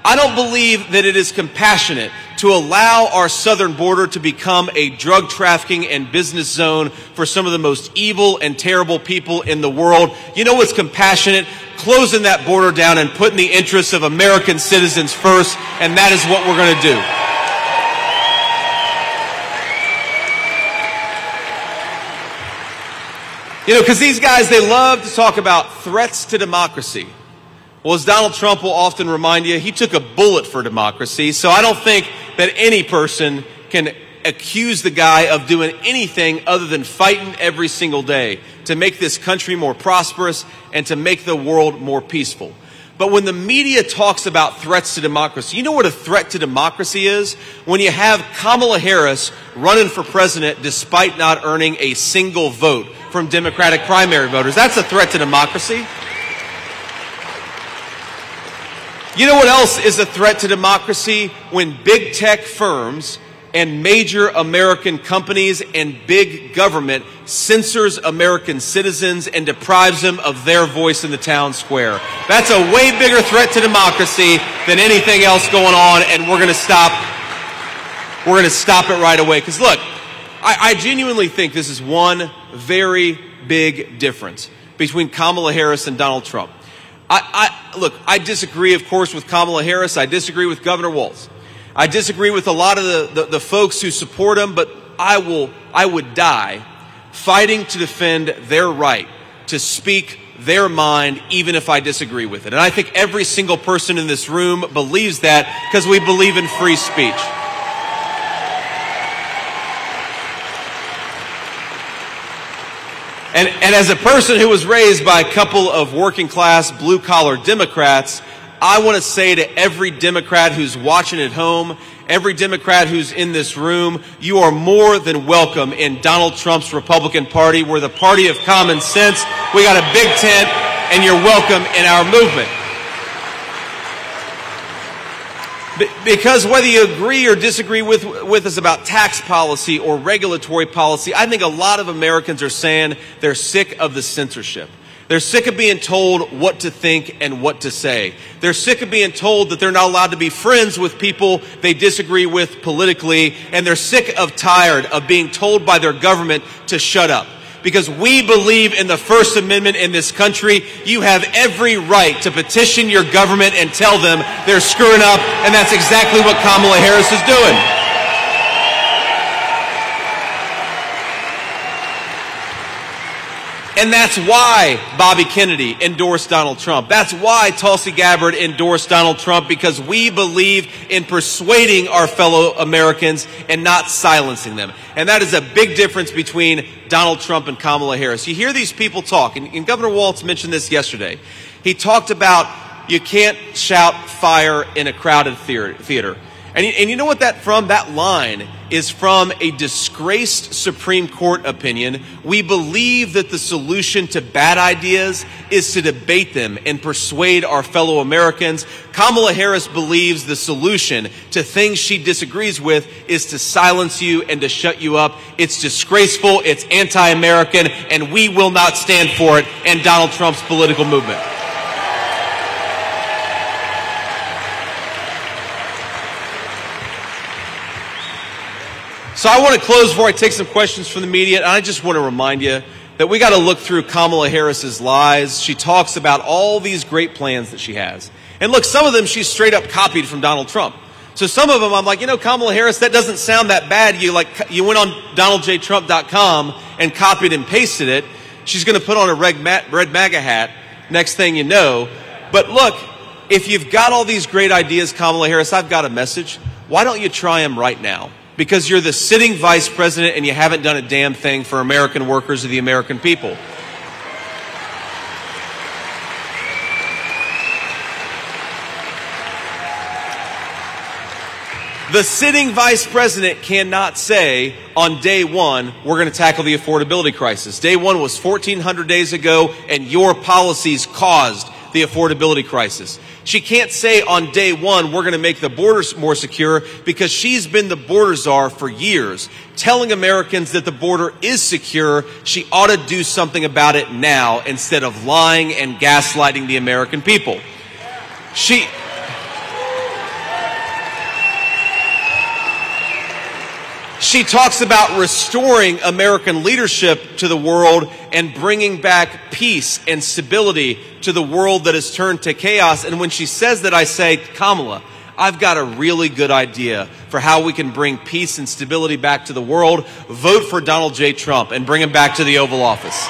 I don't believe that it is compassionate to allow our southern border to become a drug trafficking and business zone for some of the most evil and terrible people in the world. You know what's compassionate? Closing that border down and putting the interests of American citizens first, and that is what we're going to do. You know, because these guys, they love to talk about threats to democracy. Well, as Donald Trump will often remind you, he took a bullet for democracy. So I don't think that any person can accuse the guy of doing anything other than fighting every single day to make this country more prosperous and to make the world more peaceful. But when the media talks about threats to democracy, you know what a threat to democracy is? When you have Kamala Harris running for president despite not earning a single vote from Democratic primary voters. That's a threat to democracy. You know what else is a threat to democracy? When big tech firms and major American companies and big government censors American citizens and deprives them of their voice in the town square. That's a way bigger threat to democracy than anything else going on, and we're going to stop it right away. Because look, I genuinely think this is one very big difference between Kamala Harris and Donald Trump. Look, I disagree, of course, with Kamala Harris. I disagree with Governor Walz. I disagree with a lot of the folks who support him, but I would die fighting to defend their right to speak their mind, even if I disagree with it. And I think every single person in this room believes that because we believe in free speech. And as a person who was raised by a couple of working class blue collar Democrats, I want to say to every Democrat who's watching at home, every Democrat who's in this room, you are more than welcome in Donald Trump's Republican Party. We're the party of common sense. We got a big tent, and you're welcome in our movement. Because whether you agree or disagree with us about tax policy or regulatory policy, I think a lot of Americans are saying they're sick of the censorship. They're sick of being told what to think and what to say. They're sick of being told that they're not allowed to be friends with people they disagree with politically. And they're tired of being told by their government to shut up. Because we believe in the First Amendment in this country, you have every right to petition your government and tell them they're screwing up, and that's exactly what Kamala Harris is doing. And that's why Bobby Kennedy endorsed Donald Trump. That's why Tulsi Gabbard endorsed Donald Trump, because we believe in persuading our fellow Americans and not silencing them. And that is a big difference between Donald Trump and Kamala Harris. You hear these people talk, and Governor Walz mentioned this yesterday. He talked about you can't shout fire in a crowded theater. And you know what that line is from a disgraced Supreme Court opinion. We believe that the solution to bad ideas is to debate them and persuade our fellow Americans. Kamala Harris believes the solution to things she disagrees with is to silence you and to shut you up. It's disgraceful, it's anti-American, and we will not stand for it in Donald Trump's political movement. So I want to close before I take some questions from the media, and I just want to remind you that we got to look through Kamala Harris's lies. She talks about all these great plans that she has. And look, some of them she's straight up copied from Donald Trump. So some of them I'm like, Kamala Harris, that doesn't sound that bad. You went on DonaldJTrump.com and copied and pasted it. She's going to put on a red MAGA hat next thing you know. But look, if you've got all these great ideas, Kamala Harris, I've got a message. Why don't you try them right now? Because you're the sitting vice president and you haven't done a damn thing for American workers or the American people. The sitting vice president cannot say on day one, we're going to tackle the affordability crisis. Day one was 1,400 days ago, and your policies caused the affordability crisis. She can't say on day one, we're going to make the borders more secure, because she's been the border czar for years, telling Americans that the border is secure. She ought to do something about it now instead of lying and gaslighting the American people. She talks about restoring American leadership to the world and bringing back peace and stability to the world that has turned to chaos. And when she says that, I say, Kamala, I've got a really good idea for how we can bring peace and stability back to the world. Vote for Donald J. Trump and bring him back to the Oval Office.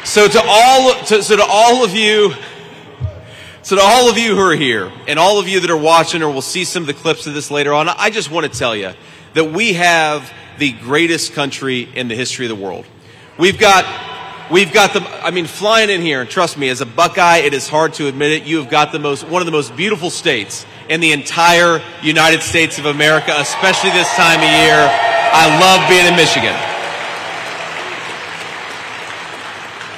So to all of you who are here, and all of you that are watching or will see some of the clips of this later on, I just want to tell you that we have the greatest country in the history of the world. We've got flying in here, and trust me, as a Buckeye, it is hard to admit it, you have got one of the most beautiful states in the entire United States of America, especially this time of year. I love being in Michigan.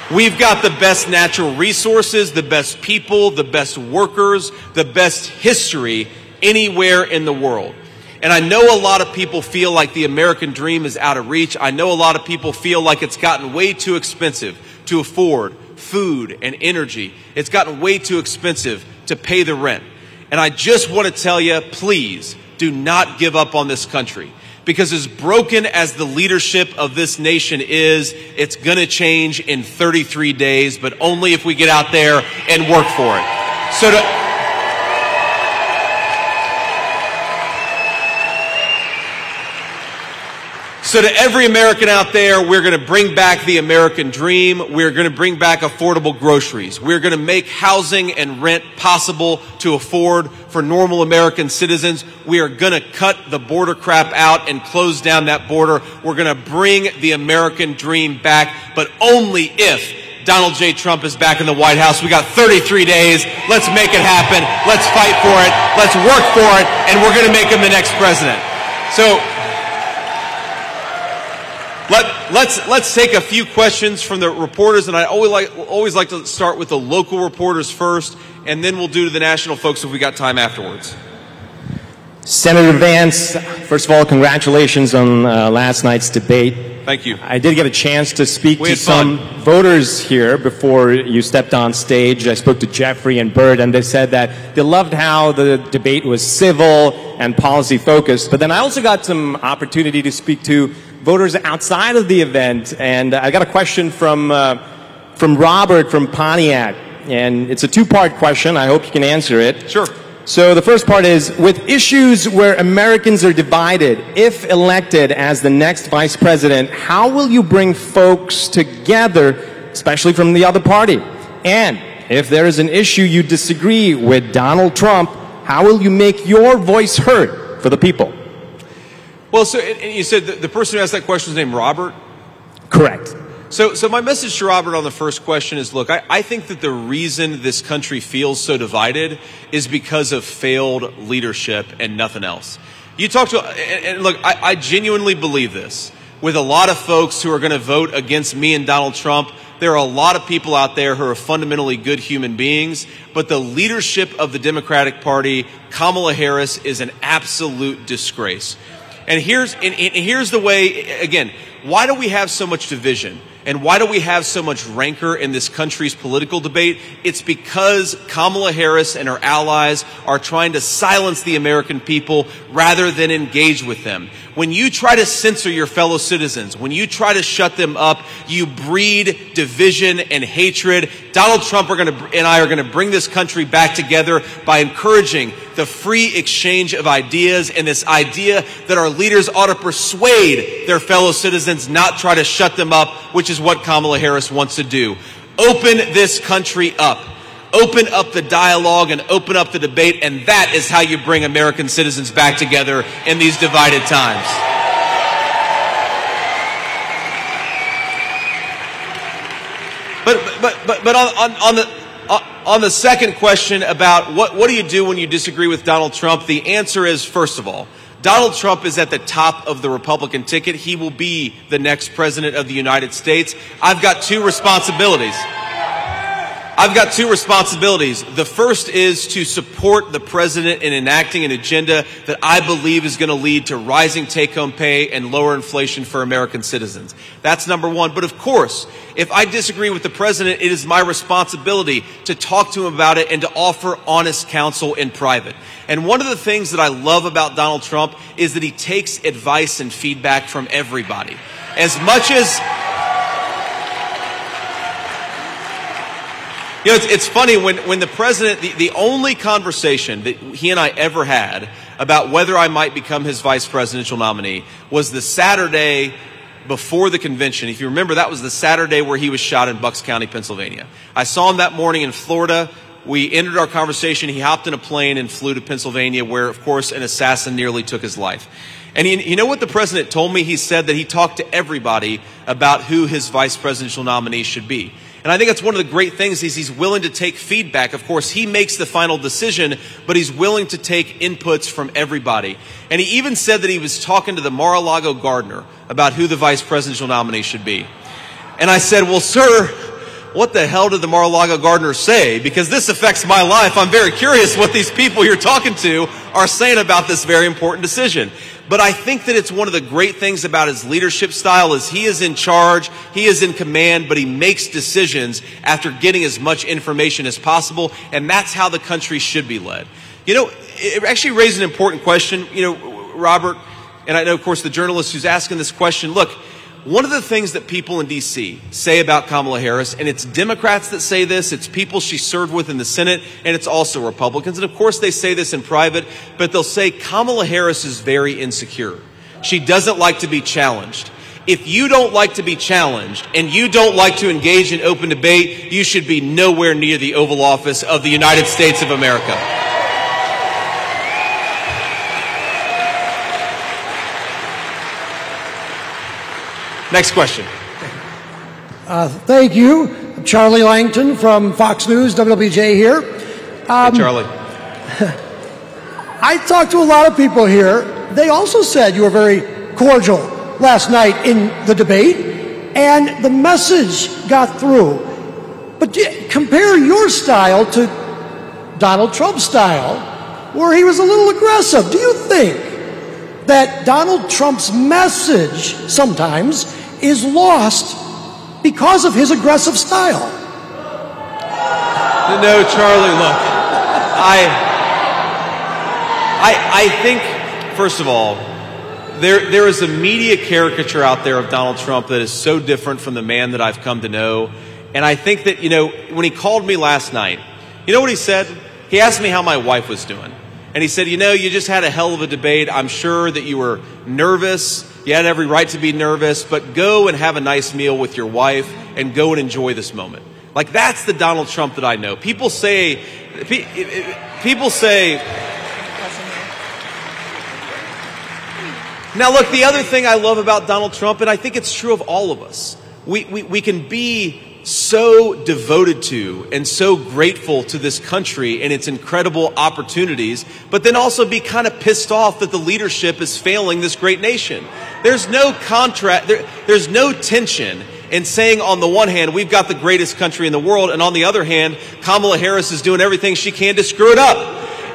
We've got the best natural resources, the best people, the best workers, the best history anywhere in the world. And I know a lot of people feel like the American dream is out of reach. I know a lot of people feel like it's gotten way too expensive to afford food and energy. It's gotten way too expensive to pay the rent. And I just want to tell you, please do not give up on this country. Because as broken as the leadership of this nation is, it's going to change in 33 days, but only if we get out there and work for it. So to every American out there, we're going to bring back the American dream. We're going to bring back affordable groceries. We're going to make housing and rent possible to afford for normal American citizens. We are going to cut the border crap out and close down that border. We're going to bring the American dream back, but only if Donald J. Trump is back in the White House. We got 33 days. Let's make it happen. Let's fight for it. Let's work for it. And we're going to make him the next president. So let's take a few questions from the reporters, and I always like to start with the local reporters first, and then we'll do to the national folks if we got time afterwards. Senator Vance, first of all, congratulations on last night's debate. Thank you. I did get a chance to speak to some voters here before you stepped on stage. I spoke to Jeffrey and Bert, and they said that they loved how the debate was civil and policy focused. But then I also got some opportunity to speak to voters outside of the event, and I got a question from Robert from Pontiac, and it's a two-part question. I hope you can answer it. Sure. So the first part is, with issues where Americans are divided, if elected as the next vice president, how will you bring folks together, especially from the other party? And if there is an issue you disagree with Donald Trump, how will you make your voice heard for the people? Well, so and you said the person who asked that question is named Robert? Correct. So my message to Robert on the first question is, look, I think that the reason this country feels so divided is because of failed leadership and nothing else. You talk to, and look, I genuinely believe this. With a lot of folks who are going to vote against me and Donald Trump, there are a lot of people out there who are fundamentally good human beings, but the leadership of the Democratic Party, Kamala Harris, is an absolute disgrace. And here's the way, again, why do we have so much division? And why do we have so much rancor in this country's political debate? It's because Kamala Harris and her allies are trying to silence the American people rather than engage with them. When you try to censor your fellow citizens, when you try to shut them up, you breed division and hatred. Donald Trump and I are going to bring this country back together by encouraging the free exchange of ideas and this idea that our leaders ought to persuade their fellow citizens, not try to shut them up, which is what Kamala Harris wants to do. Open this country up. Open up the dialogue and open up the debate, and that is how you bring American citizens back together in these divided times. But on the second question about what do you do when you disagree with Donald Trump, the answer is, first of all, Donald Trump is at the top of the Republican ticket. He will be the next president of the United States. I've got two responsibilities. The first is to support the president in enacting an agenda that I believe is going to lead to rising take-home pay and lower inflation for American citizens. That's number one. But of course, if I disagree with the president, it is my responsibility to talk to him about it and to offer honest counsel in private. And one of the things that I love about Donald Trump is that he takes advice and feedback from everybody. As much as... You know, it's funny, when the president, the only conversation that he and I ever had about whether I might become his vice presidential nominee was the Saturday before the convention. If you remember, that was the Saturday where he was shot in Bucks County, Pennsylvania. I saw him that morning in Florida. We ended our conversation. He hopped in a plane and flew to Pennsylvania, where, of course, an assassin nearly took his life. And you know what the president told me? He said that he talked to everybody about who his vice presidential nominee should be. And I think that's one of the great things is he's willing to take feedback. Of course, he makes the final decision, but he's willing to take inputs from everybody. And he even said that he was talking to the Mar-a-Lago gardener about who the vice presidential nominee should be. And I said, well, sir, what the hell did the Mar-a-Lago gardener say? Because this affects my life. I'm very curious what these people you're talking to are saying about this very important decision. But I think that it's one of the great things about his leadership style is he is in charge, he is in command, but he makes decisions after getting as much information as possible, and that's how the country should be led. You know, it actually raised an important question, you know, Robert, and I know, of course, the journalist who's asking this question. Look, one of the things that people in D.C. say about Kamala Harris, and it's Democrats that say this, it's people she served with in the Senate, and it's also Republicans. And of course they say this in private, but they'll say Kamala Harris is very insecure. She doesn't like to be challenged. If you don't like to be challenged and you don't like to engage in open debate, you should be nowhere near the Oval Office of the United States of America. Next question. Thank you. Charlie Langton from Fox News, WLBJ here. Hey, Charlie. I talked to a lot of people here. They also said you were very cordial last night in the debate, and the message got through. But compare your style to Donald Trump's style, where he was a little aggressive. Do you think that Donald Trump's message sometimes is lost because of his aggressive style? No, Charlie, look, I think, first of all, there is a media caricature out there of Donald Trump that is so different from the man that I've come to know. And I think that, you know, when he called me last night, you know what he said? He asked me how my wife was doing. And he said, you know, you just had a hell of a debate. I'm sure that you were nervous. You had every right to be nervous, but go and have a nice meal with your wife and go and enjoy this moment. Like, that's the Donald Trump that I know. People say, now look, the other thing I love about Donald Trump, and I think it's true of all of us, we can be so devoted to and so grateful to this country and its incredible opportunities, but then also be kind of pissed off that the leadership is failing this great nation. There's no there's no tension in saying, on the one hand, we've got the greatest country in the world, and on the other hand, Kamala Harris is doing everything she can to screw it up.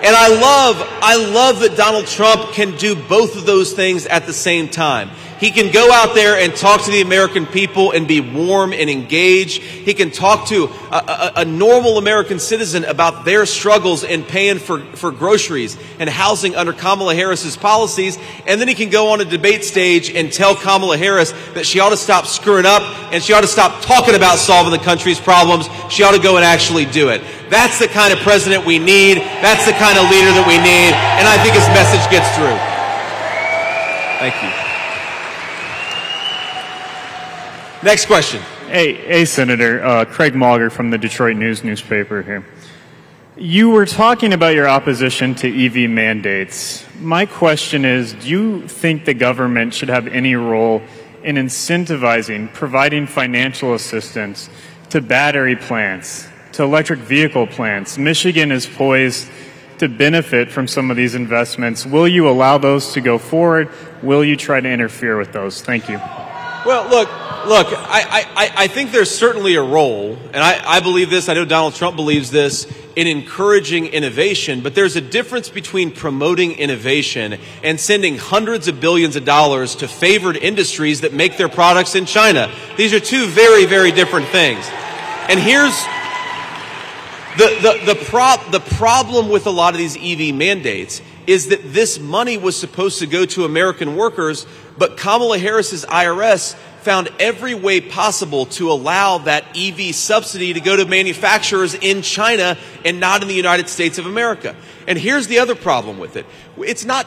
And I love that Donald Trump can do both of those things at the same time. He can go out there and talk to the American people and be warm and engaged. He can talk to a normal American citizen about their struggles in paying for groceries and housing under Kamala Harris's policies. And then he can go on a debate stage and tell Kamala Harris that she ought to stop screwing up and she ought to stop talking about solving the country's problems. She ought to go and actually do it. That's the kind of president we need. That's the kind of leader that we need. And I think his message gets through. Thank you. Next question. Hey, Senator. Craig Mauger from the Detroit News newspaper here. You were talking about your opposition to EV mandates. My question is, do you think the government should have any role in incentivizing, providing financial assistance to battery plants, to electric vehicle plants. Michigan is poised to benefit from some of these investments. Will you allow those to go forward? Will you try to interfere with those? Thank you. Well, look, I think there's certainly a role, and I believe this, I know Donald Trump believes this, in encouraging innovation, but there's a difference between promoting innovation and sending hundreds of billions of dollars to favored industries that make their products in China. These are two very, very different things. And here's the problem with a lot of these EV mandates is that this money was supposed to go to American workers, but Kamala Harris's IRS found every way possible to allow that EV subsidy to go to manufacturers in China and not in the United States of America. And here's the other problem with it. It's not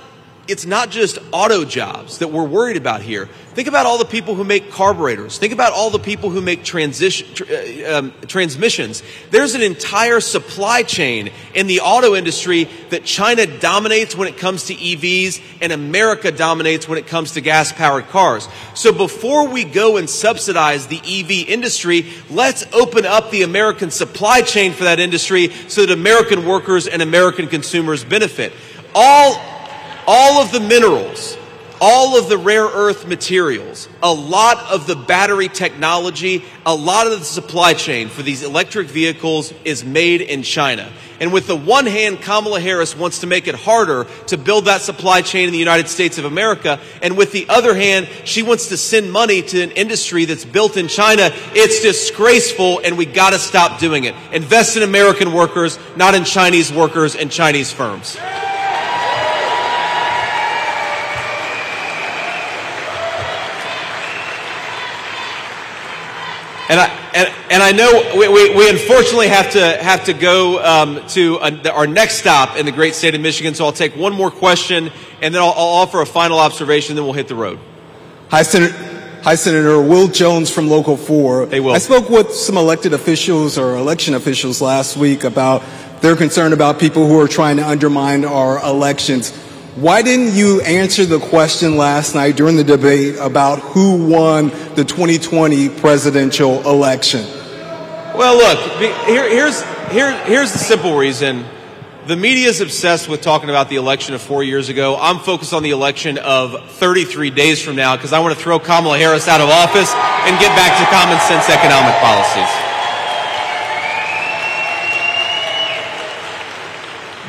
just auto jobs that we're worried about here. Think about all the people who make carburetors. Think about all the people who make transmissions. There's an entire supply chain in the auto industry that China dominates when it comes to EVs and America dominates when it comes to gas-powered cars. So before we go and subsidize the EV industry, let's open up the American supply chain for that industry so that American workers and American consumers benefit. All of the minerals, all of the rare earth materials, a lot of the battery technology, a lot of the supply chain for these electric vehicles is made in China. And with the one hand, Kamala Harris wants to make it harder to build that supply chain in the United States of America. And with the other hand, she wants to send money to an industry that's built in China. It's disgraceful, and we got to stop doing it. Invest in American workers, not in Chinese workers and Chinese firms. And I know we unfortunately have to go to our next stop in the great state of Michigan. So I'll take one more question, and then I'll offer a final observation. Then we'll hit the road. Hi, Senator. Will Jones from Local 4. Hey, Will. I spoke with some elected officials or election officials last week about their concern about people who are trying to undermine our elections. Why didn't you answer the question last night during the debate about who won the 2020 presidential election? Well, look, here's the simple reason. The media is obsessed with talking about the election of 4 years ago. I'm focused on the election of 33 days from now because I want to throw Kamala Harris out of office and get back to common sense economic policies.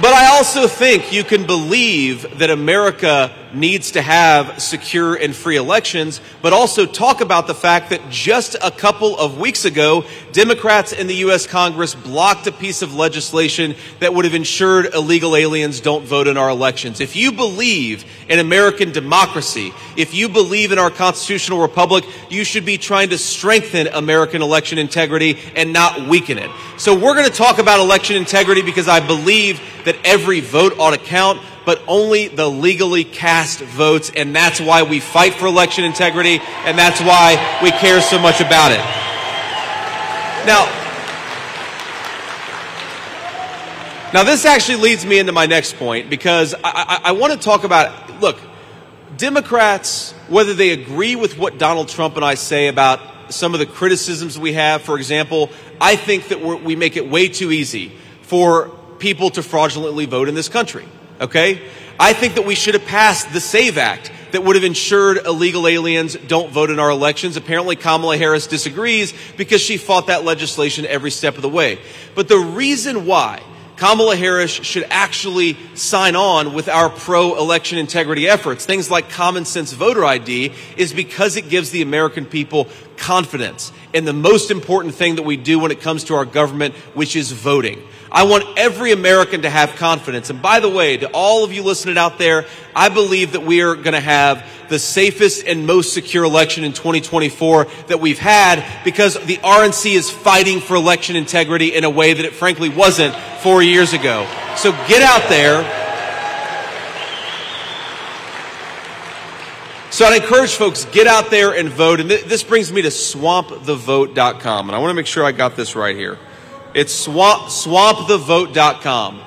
But I also think you can believe that America needs to have secure and free elections, but also talk about the fact that just a couple of weeks ago, Democrats in the U.S. Congress blocked a piece of legislation that would have ensured illegal aliens don't vote in our elections. If you believe in American democracy, if you believe in our constitutional republic, you should be trying to strengthen American election integrity and not weaken it. So we're going to talk about election integrity because I believe that every vote ought to count, but only the legally cast votes, and that's why we fight for election integrity, and that's why we care so much about it. Now this actually leads me into my next point, because I want to talk about, look, Democrats, whether they agree with what Donald Trump and I say about some of the criticisms we have, for example, I think that we make it way too easy for people to fraudulently vote in this country. Okay? I think that we should have passed the SAVE Act that would have ensured illegal aliens don't vote in our elections. Apparently Kamala Harris disagrees because she fought that legislation every step of the way. But the reason why Kamala Harris should actually sign on with our pro-election integrity efforts, things like common sense voter ID, is because it gives the American people confidence in the most important thing that we do when it comes to our government, which is voting. I want every American to have confidence. And by the way, to all of you listening out there, I believe that we are going to have the safest and most secure election in 2024 that we've had, because the RNC is fighting for election integrity in a way that it frankly wasn't 4 years ago. So get out there. So I'd encourage folks, get out there and vote. And this brings me to swampthevote.com. And I want to make sure I got this right here. It's swampthevote.com.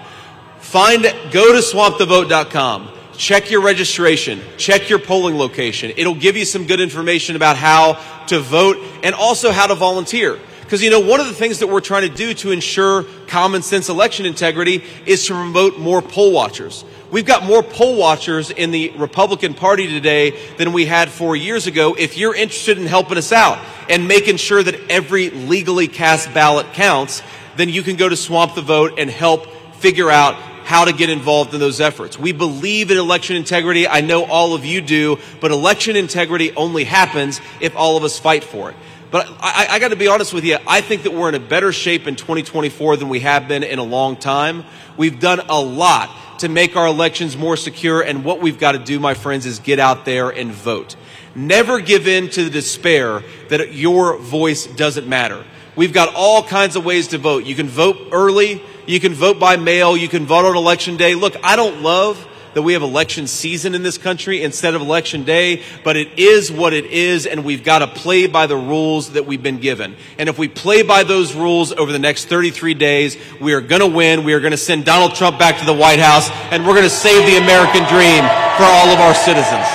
Go to swampthevote.com. Check your registration. Check your polling location. It'll give you some good information about how to vote and also how to volunteer. Because, you know, one of the things that we're trying to do to ensure common sense election integrity is to promote more poll watchers. We've got more poll watchers in the Republican Party today than we had 4 years ago. If you're interested in helping us out and making sure that every legally cast ballot counts, then you can go to Swamp the Vote and help figure out how to get involved in those efforts. We believe in election integrity. I know all of you do, but election integrity only happens if all of us fight for it. But I got to be honest with you, I think that we're in a better shape in 2024 than we have been in a long time. We've done a lot to make our elections more secure, and what we've got to do, my friends, is get out there and vote. Never give in to the despair that your voice doesn't matter. We've got all kinds of ways to vote. You can vote early, you can vote by mail, you can vote on election day. Look, I don't love that we have election season in this country instead of election day, but it is what it is, and we've got to play by the rules that we've been given. And if we play by those rules over the next 33 days, we are going to win. We are going to send Donald Trump back to the White House, and we're going to save the American dream for all of our citizens.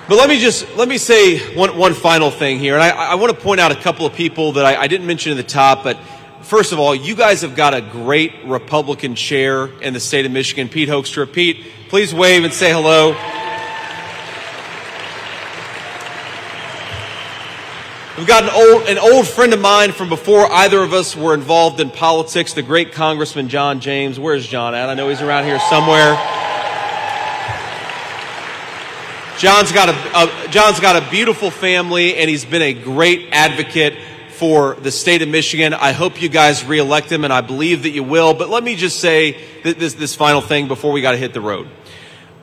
But let me say one final thing here, and I want to point out a couple of people that I didn't mention at the top, but first of all, you guys have got a great Republican chair in the state of Michigan, Pete Hoekstra. Pete, please wave and say hello. We've got an old friend of mine from before either of us were involved in politics, the great Congressman John James. Where's John at? I know he's around here somewhere. John's got a beautiful family, and he's been a great advocate for the state of Michigan. I hope you guys reelect him, and I believe that you will. But let me just say this final thing before we got to hit the road.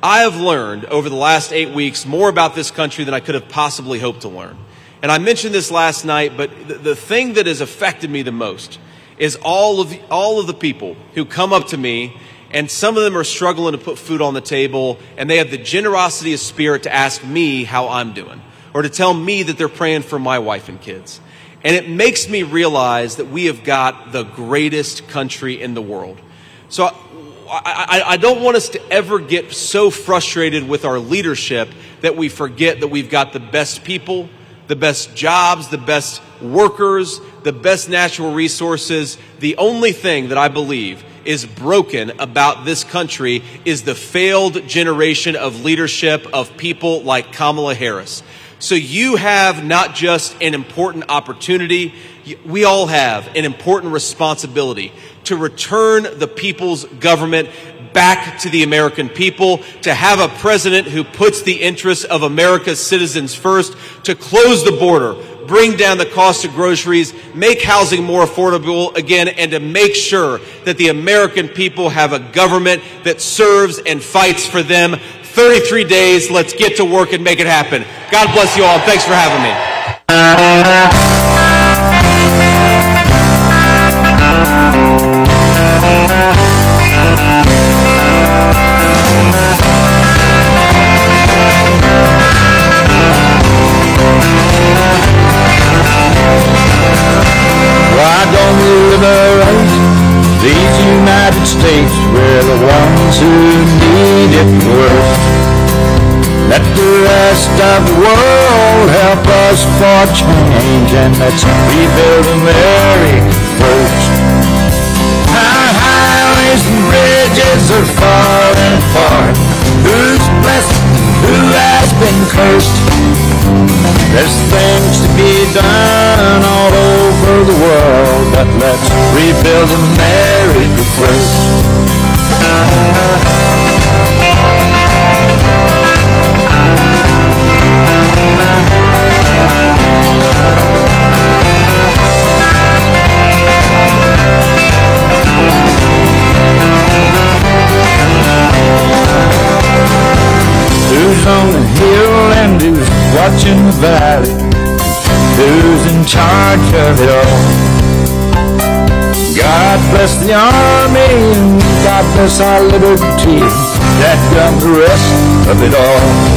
I have learned over the last 8 weeks more about this country than I could have possibly hoped to learn. And I mentioned this last night, but the thing that has affected me the most is all of the people who come up to me, and some of them are struggling to put food on the table, and they have the generosity of spirit to ask me how I'm doing, or to tell me that they're praying for my wife and kids. And it makes me realize that we have got the greatest country in the world. So I don't want us to ever get so frustrated with our leadership that we forget that we've got the best people, the best jobs, the best workers, the best natural resources. The only thing that I believe is broken about this country is the failed generation of leadership of people like Kamala Harris. So you have not just an important opportunity, we all have an important responsibility to return the people's government back to the American people, to have a president who puts the interests of America's citizens first, to close the border, bring down the cost of groceries, make housing more affordable again, and to make sure that the American people have a government that serves and fights for them. 33 days, let's get to work and make it happen. God bless you all. Thanks for having me. Why don't we liberate these United States? We're the ones who need it worst. Let the rest of the world help us for change, and let's rebuild America first. Our highways and bridges are falling apart. Who's blessed? Who has been cursed? There's things to be done all over the world, but let's rebuild America first. Who's on the hill and who's watching the valley? Who's in charge of it all? God bless the army and God bless our liberty. That got the rest of it all.